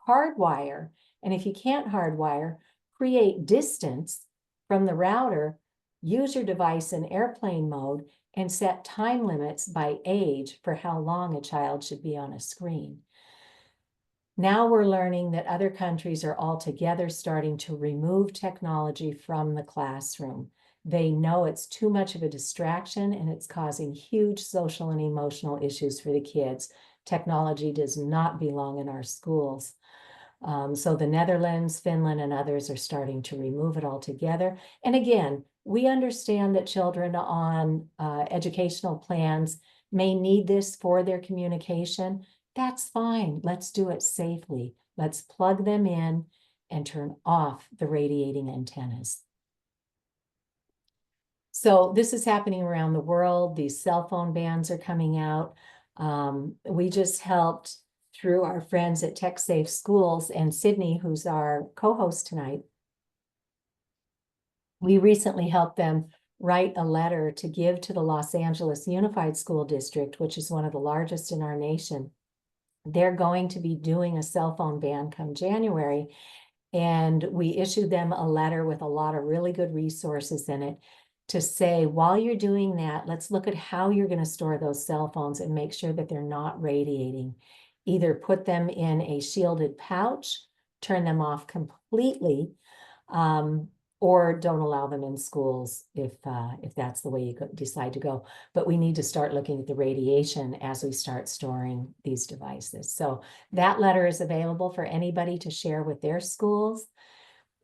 Hardwire. And if you can't hardwire, create distance from the router, use your device in airplane mode, and set time limits by age for how long a child should be on a screen. Now we're learning that other countries are altogether starting to remove technology from the classroom. They know it's too much of a distraction and it's causing huge social and emotional issues for the kids. Technology does not belong in our schools. So the Netherlands, Finland, and others are starting to remove it altogether. And again, we understand that children on educational plans may need this for their communication. That's fine. Let's do it safely. Let's plug them in and turn off the radiating antennas. So this is happening around the world. These cell phone bans are coming out. We just helped through our friends at Tech Safe Schools and Sidnee, who's our co-host tonight. We recently helped them write a letter to give to the Los Angeles Unified School District, which is one of the largest in our nation. They're going to be doing a cell phone ban come January, and we issued them a letter with a lot of really good resources in it to say, while you're doing that, let's look at how you're going to store those cell phones and make sure that they're not radiating. Either put them in a shielded pouch, turn them off completely, or don't allow them in schools if that's the way you decide to go. But we need to start looking at the radiation as we start storing these devices. So that letter is available for anybody to share with their schools.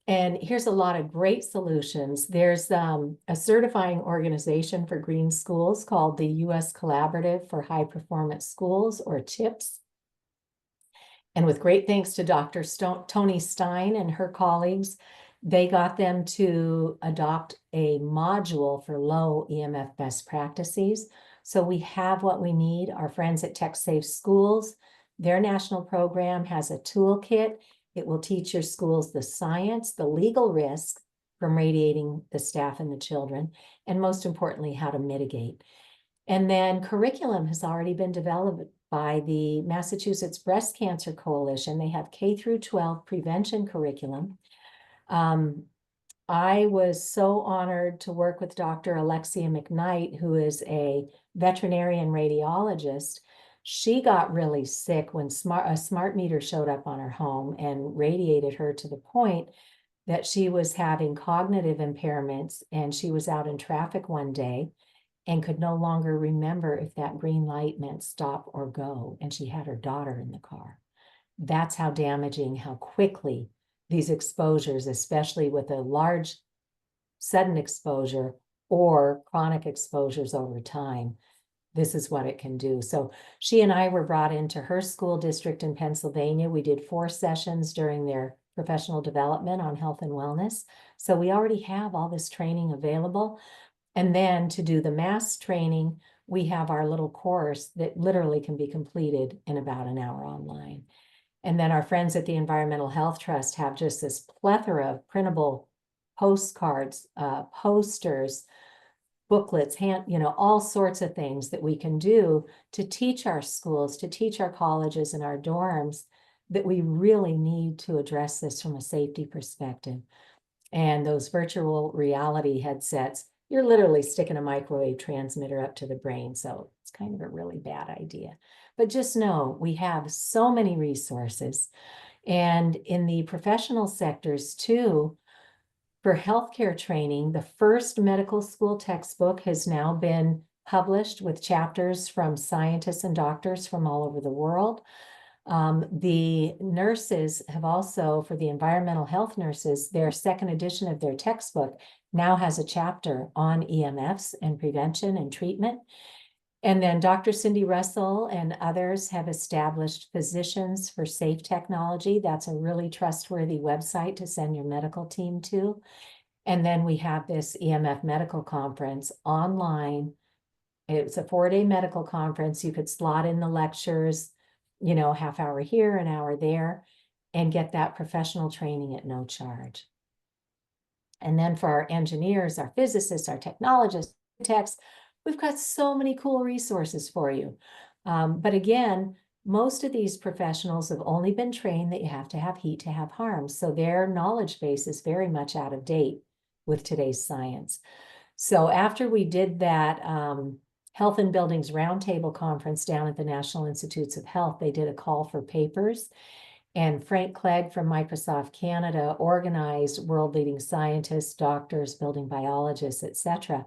And here's a lot of great solutions. There's a certifying organization for green schools called the U.S. Collaborative for High Performance Schools, or CHIPS. And with great thanks to Dr. Tony Stein and her colleagues, they got them to adopt a module for low EMF best practices. So we have what we need. Our friends at Tech Safe Schools, their national program has a toolkit. It will teach your schools the science, the legal risks from radiating the staff and the children, and most importantly, how to mitigate. And then curriculum has already been developed by the Massachusetts Breast Cancer Coalition. They have K through 12 prevention curriculum. I was so honored to work with Dr. Alexia McKnight, who is a veterinarian radiologist. She got really sick when a smart meter showed up on her home and radiated her to the point that she was having cognitive impairments, and she was out in traffic one day and could no longer remember if that green light meant stop or go, and she had her daughter in the car. That's how damaging, how quickly these exposures, especially with a large sudden exposure or chronic exposures over time, this is what it can do. So she and I were brought into her school district in Pennsylvania. We did 4 sessions during their professional development on health and wellness. So we already have all this training available. And then to do the mass training, we have our little course that literally can be completed in about an hour online. And then our friends at the Environmental Health Trust have just this plethora of printable postcards, posters, booklets, all sorts of things that we can do to teach our schools, to teach our colleges and our dorms that we really need to address this from a safety perspective. And those virtual reality headsets, you're literally sticking a microwave transmitter up to the brain. So it's kind of a really bad idea. But just know we have so many resources. And in the professional sectors too, for healthcare training, the first medical school textbook has now been published with chapters from scientists and doctors from all over the world. The nurses have also, for the environmental health nurses, their second edition of their textbook now has a chapter on EMFs and prevention and treatment. And then Dr. Cindy Russell and others have established Physicians for Safe Technology. That's a really trustworthy website to send your medical team to. And then we have this EMF medical conference online. It's a 4-day medical conference. You could slot in the lectures, half hour here, an hour there, and get that professional training at no charge. And then for our engineers, our physicists, our technologists, techs, we've got so many cool resources for you. But again, most of these professionals have only been trained that you have to have heat to have harm. So their knowledge base is very much out of date with today's science. So after we did that Health in Buildings Roundtable Conference down at the National Institutes of Health, they did a call for papers. And Frank Clegg from Microsoft Canada organized world-leading scientists, doctors, building biologists, etc.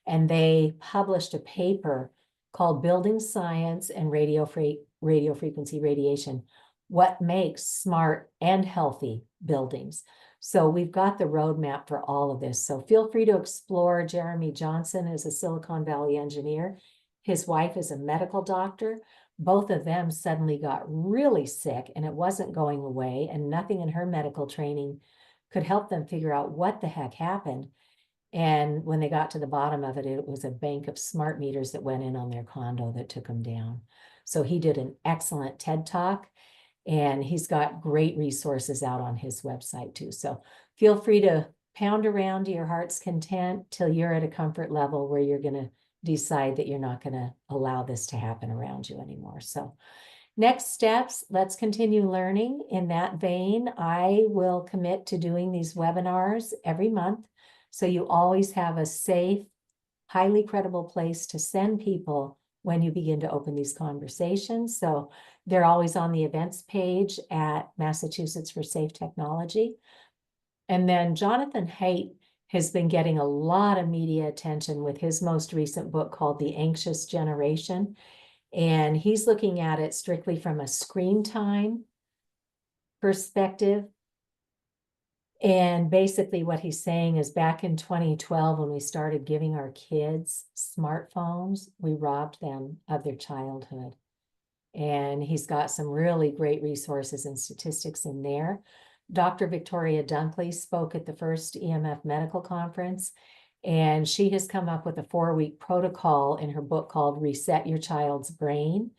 And they published a paper called Building Science and Radio Frequency Radiation, What Makes Smart and Healthy Buildings. So we've got the roadmap for all of this. So feel free to explore. Jeremy Johnson is a Silicon Valley engineer. His wife is a medical doctor. Both of them suddenly got really sick and it wasn't going away, and nothing in her medical training could help them figure out what the heck happened. And when they got to the bottom of it, it was a bank of smart meters that went in on their condo that took them down. So he did an excellent TED Talk, and he's got great resources out on his website too. So feel free to pound around to your heart's content till you're at a comfort level where you're going to decide that you're not going to allow this to happen around you anymore. So next steps, let's continue learning. In that vein, I will commit to doing these webinars every month. So you always have a safe, highly credible place to send people when you begin to open these conversations. So they're always on the events page at Massachusetts for Safe Technology. And then Jonathan Haidt has been getting a lot of media attention with his most recent book called The Anxious Generation. And he's looking at it strictly from a screen time perspective. And basically what he's saying is back in 2012, when we started giving our kids smartphones, we robbed them of their childhood. And he's got some really great resources and statistics in there. Dr. Victoria Dunkley spoke at the first EMF medical conference, and she has come up with a 4-week protocol in her book called Reset Your Child's Brain.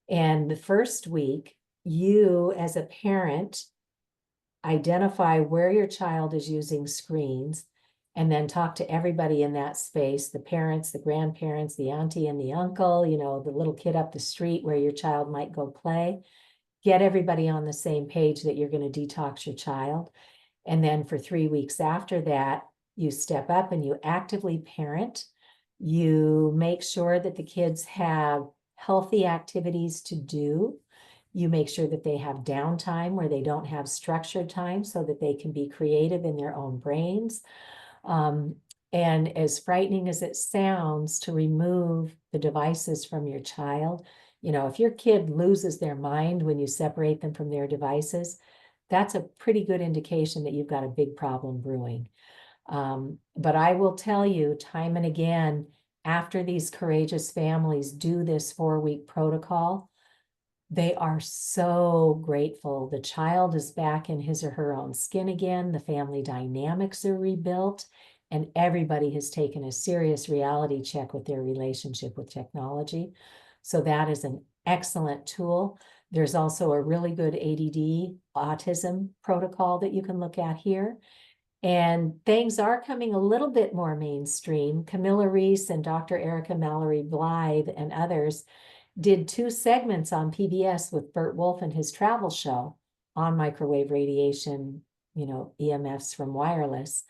And the first week, you as a parent identify where your child is using screens, and then talk to everybody in that space, the parents, the grandparents, the auntie and the uncle, you know, the little kid up the street where your child might go play. Get everybody on the same page that you're going to detox your child. And then for 3 weeks after that, you step up and you actively parent. You make sure that the kids have healthy activities to do. You make sure that they have downtime where they don't have structured time so that they can be creative in their own brains. And as frightening as it sounds to remove the devices from your child, you know, if your kid loses their mind when you separate them from their devices, that's a pretty good indication that you've got a big problem brewing. But I will tell you time and again, after these courageous families do this 4-week protocol, they are so grateful. The child is back in his or her own skin again. The family dynamics are rebuilt, and everybody has taken a serious reality check with their relationship with technology. So that is an excellent tool. There's also a really good ADD autism protocol that you can look at here. And things are coming a little bit more mainstream. Camilla Reese and Dr. Erica Mallory Blythe and others did 2 segments on PBS with Bert Wolf and his travel show on microwave radiation, you know, EMFs from wireless.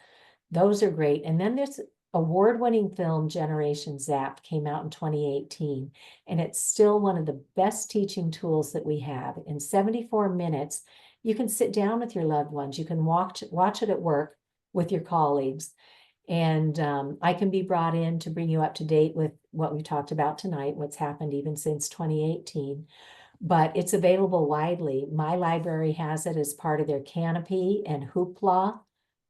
Those are great. And then there's award-winning film Generation Zapped came out in 2018, and it's still one of the best teaching tools that we have. In 74 minutes, you can sit down with your loved ones. You can watch it at work with your colleagues. And I can be brought in to bring you up to date with what we talked about tonight, what's happened even since 2018. But it's available widely. My library has it as part of their Canopy and Hoopla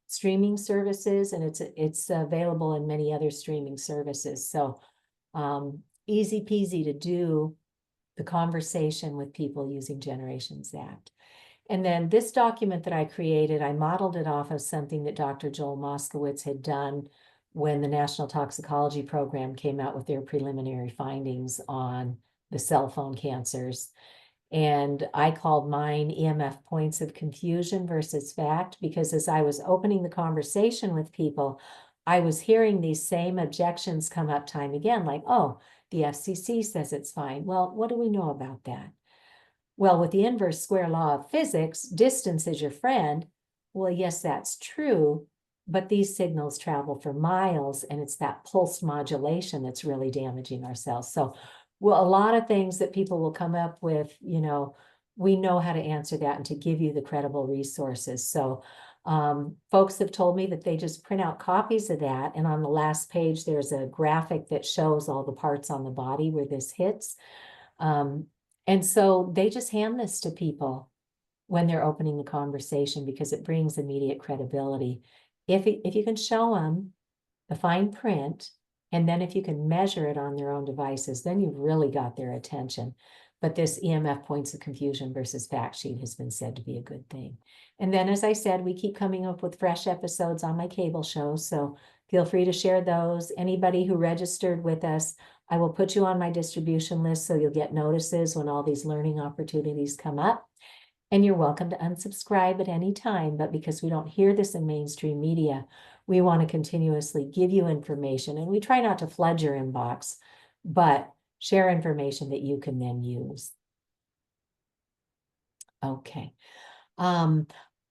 streaming services, and it's available in many other streaming services. So easy peasy to do the conversation with people using Generation Zapped. And then this document that I created, I modeled it off of something that Dr. Joel Moskowitz had done when the National Toxicology Program came out with their preliminary findings on the cell phone cancers. And I called mine EMF points of confusion versus fact, because as I was opening the conversation with people, I was hearing these same objections come up time again, like, oh, the FCC says it's fine. Well, what do we know about that? Well, with the inverse square law of physics, distance is your friend. Well, yes, that's true, but these signals travel for miles, and it's that pulse modulation that's really damaging our cells. So, well, a lot of things that people will come up with, you know, we know how to answer that and to give you the credible resources. So, folks have told me that they just print out copies of that, and on the last page, there's a graphic that shows all the parts on the body where this hits. And so they just hand this to people when they're opening the conversation because it brings immediate credibility. If you can show them the fine print, and then if you can measure it on their own devices, then you've really got their attention. But this EMF points of confusion versus fact sheet has been said to be a good thing. And then, as I said, we keep coming up with fresh episodes on my cable show, so feel free to share those. Anybody who registered with us, I will put you on my distribution list so you'll get notices when all these learning opportunities come up. And you're welcome to unsubscribe at any time, but because we don't hear this in mainstream media, we want to continuously give you information, and we try not to flood your inbox, but share information that you can then use. Okay.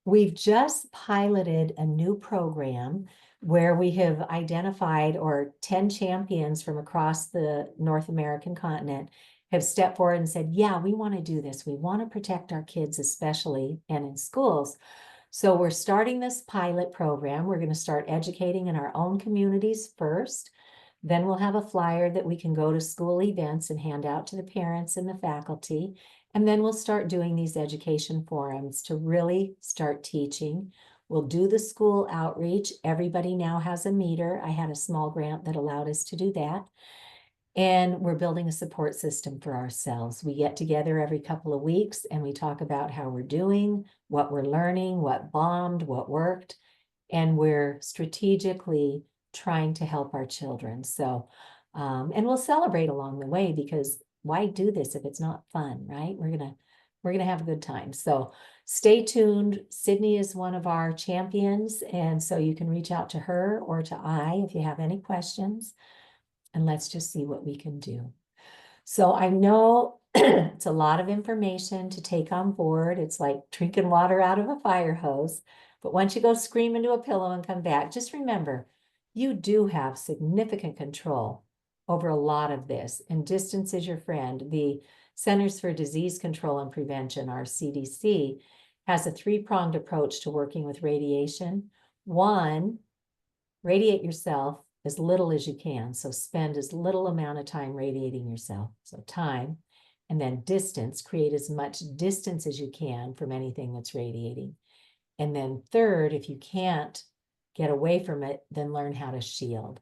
We've just piloted a new program where we have identified, or 10 champions from across the North American continent have stepped forward and said, yeah, we want to do this. We want to protect our kids, especially and in schools. So we're starting this pilot program. We're going to start educating in our own communities first. Then we'll have a flyer that we can go to school events and hand out to the parents and the faculty. And then we'll start doing these education forums to really start teaching We'll do the school outreach. Everybody now has a meter. I had a small grant that allowed us to do that. And we're building a support system for ourselves. We get together every couple of weeks and we talk about how we're doing, what we're learning, what bombed, what worked, and we're strategically trying to help our children. So, and we'll celebrate along the way, because why do this if it's not fun, right? We're gonna have a good time. So stay tuned. Sidnee is one of our champions, and so you can reach out to her or to I if you have any questions, and let's just see what we can do. So I know it's a lot of information to take on board. It's like drinking water out of a fire hose. But once you go scream into a pillow and come back, just remember, you do have significant control over a lot of this. And distance is your friend. The Centers for Disease Control and Prevention, our CDC, has a three-pronged approach to working with radiation. One, radiate yourself as little as you can. So spend as little amount of time radiating yourself. So time, and then distance, create as much distance as you can from anything that's radiating. And then third, if you can't get away from it, then learn how to shield.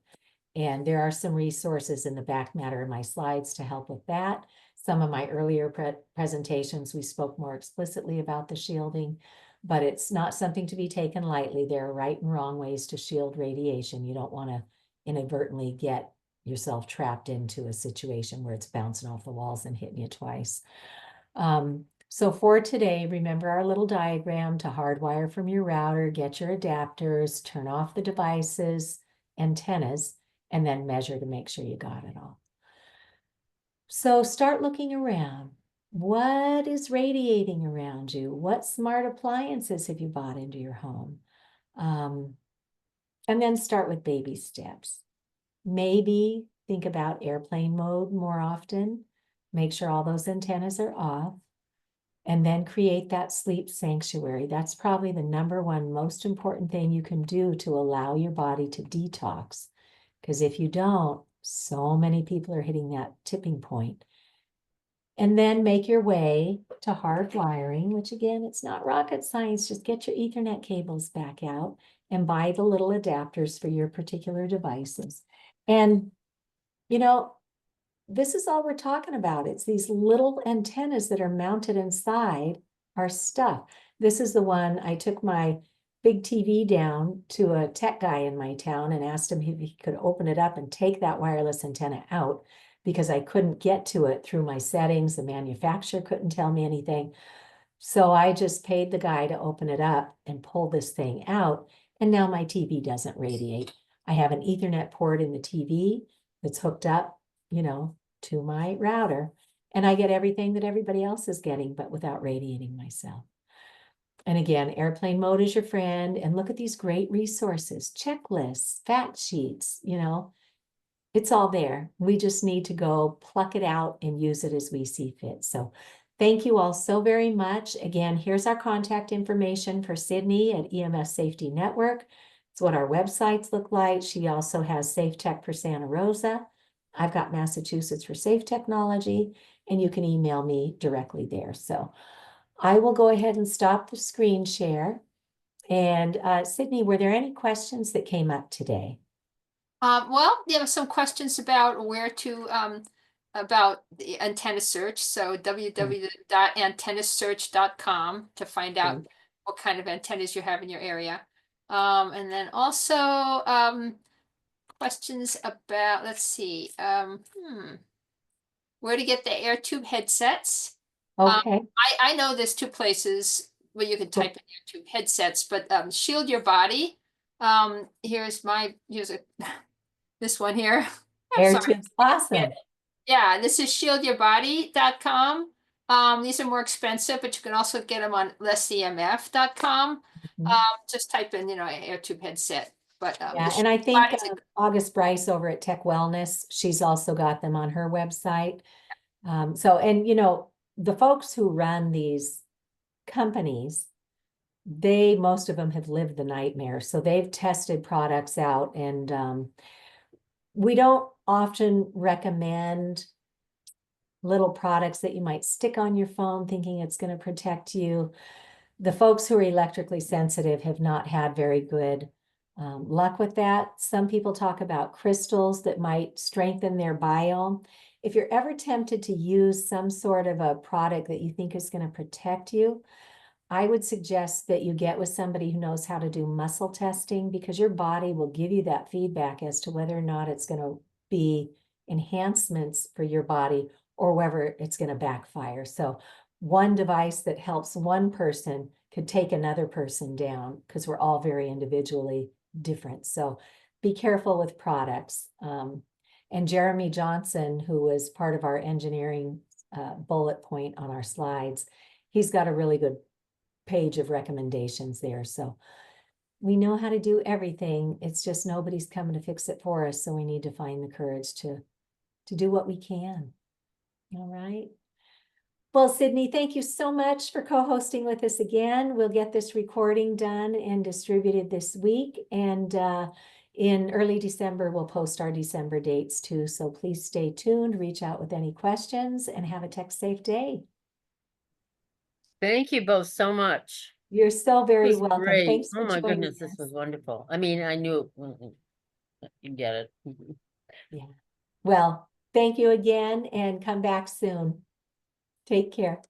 And there are some resources in the back matter of my slides to help with that. Some of my earlier presentations, we spoke more explicitly about the shielding, but it's not something to be taken lightly. There are right and wrong ways to shield radiation. You don't want to inadvertently get yourself trapped into a situation where it's bouncing off the walls and hitting you twice. So for today, remember our little diagram to hardwire from your router, get your adapters, turn off the devices, antennas, and then measure to make sure you got it all. So start looking around. What is radiating around you? What smart appliances have you bought into your home? And then start with baby steps. Maybe think about airplane mode more often. Make sure all those antennas are off. And then create that sleep sanctuary. That's probably the number one most important thing you can do to allow your body to detox. Because if you don't, so many people are hitting that tipping point. And then make your way to hard wiring, which again, it's not rocket science. Just get your Ethernet cables back out and buy the little adapters for your particular devices. And, you know, this is all we're talking about. It's these little antennas that are mounted inside our stuff. This is the one I took my big TV down to a tech guy in my town and asked him if he could open it up and take that wireless antenna out, because I couldn't get to it through my settings. The manufacturer couldn't tell me anything. So I just paid the guy to open it up and pull this thing out. And now my TV doesn't radiate. I have an Ethernet port in the TV that's hooked up, you know, to my router. And I get everything that everybody else is getting, but without radiating myself. And again, airplane mode is your friend. And look at these great resources, checklists, fact sheets, you know, it's all there. We just need to go pluck it out and use it as we see fit. So thank you all so very much. Again, here's our contact information for Sidnee at EMS Safety Network. It's what our websites look like. She also has Safe Tech for Santa Rosa. I've got Massachusetts for Safe Technology, and you can email me directly there. So I will go ahead and stop the screen share. And Sidnee, were there any questions that came up today? Well, there were some questions about where to about the antenna search. So www.antennasearch.com to find out what kind of antennas you have in your area. And then also questions about, let's see, where to get the air tube headsets. Okay. I know there's two places where you can type in air tube headsets, but Shield Your Body. Here's a this one here. I'm Air sorry. tube's awesome. Yeah, this is shieldyourbody.com. These are more expensive, but you can also get them on lesscmf.com. Just type in, air tube headset. But Yeah, and I think August Bryce over at Tech Wellness, she's also got them on her website. So, and the folks who run these companies, most of them have lived the nightmare. So they've tested products out, and we don't often recommend little products that you might stick on your phone thinking it's going to protect you. the folks who are electrically sensitive have not had very good luck with that. Some people talk about crystals that might strengthen their biome. If you're ever tempted to use some sort of a product that you think is going to protect you, I would suggest that you get with somebody who knows how to do muscle testing, because your body will give you that feedback as to whether or not it's going to be enhancements for your body or whether it's going to backfire. So one device that helps one person could take another person down, because we're all very individually different. So be careful with products. And Jeremy Johnson, who was part of our engineering bullet point on our slides, he's got a really good page of recommendations there. So we know how to do everything. It's just nobody's coming to fix it for us. So we need to find the courage to do what we can. All right. Well, Sidney, thank you so much for co-hosting with us again. We'll get this recording done and distributed this week. And in early December, we'll post our December dates too. So please stay tuned, reach out with any questions, and have a tech safe day. Thank you both so much. You're so It very was welcome. great. Thanks for Oh my joining goodness, this us. was wonderful. I mean, I knew you get it. Yeah. Well, thank you again and come back soon. Take care.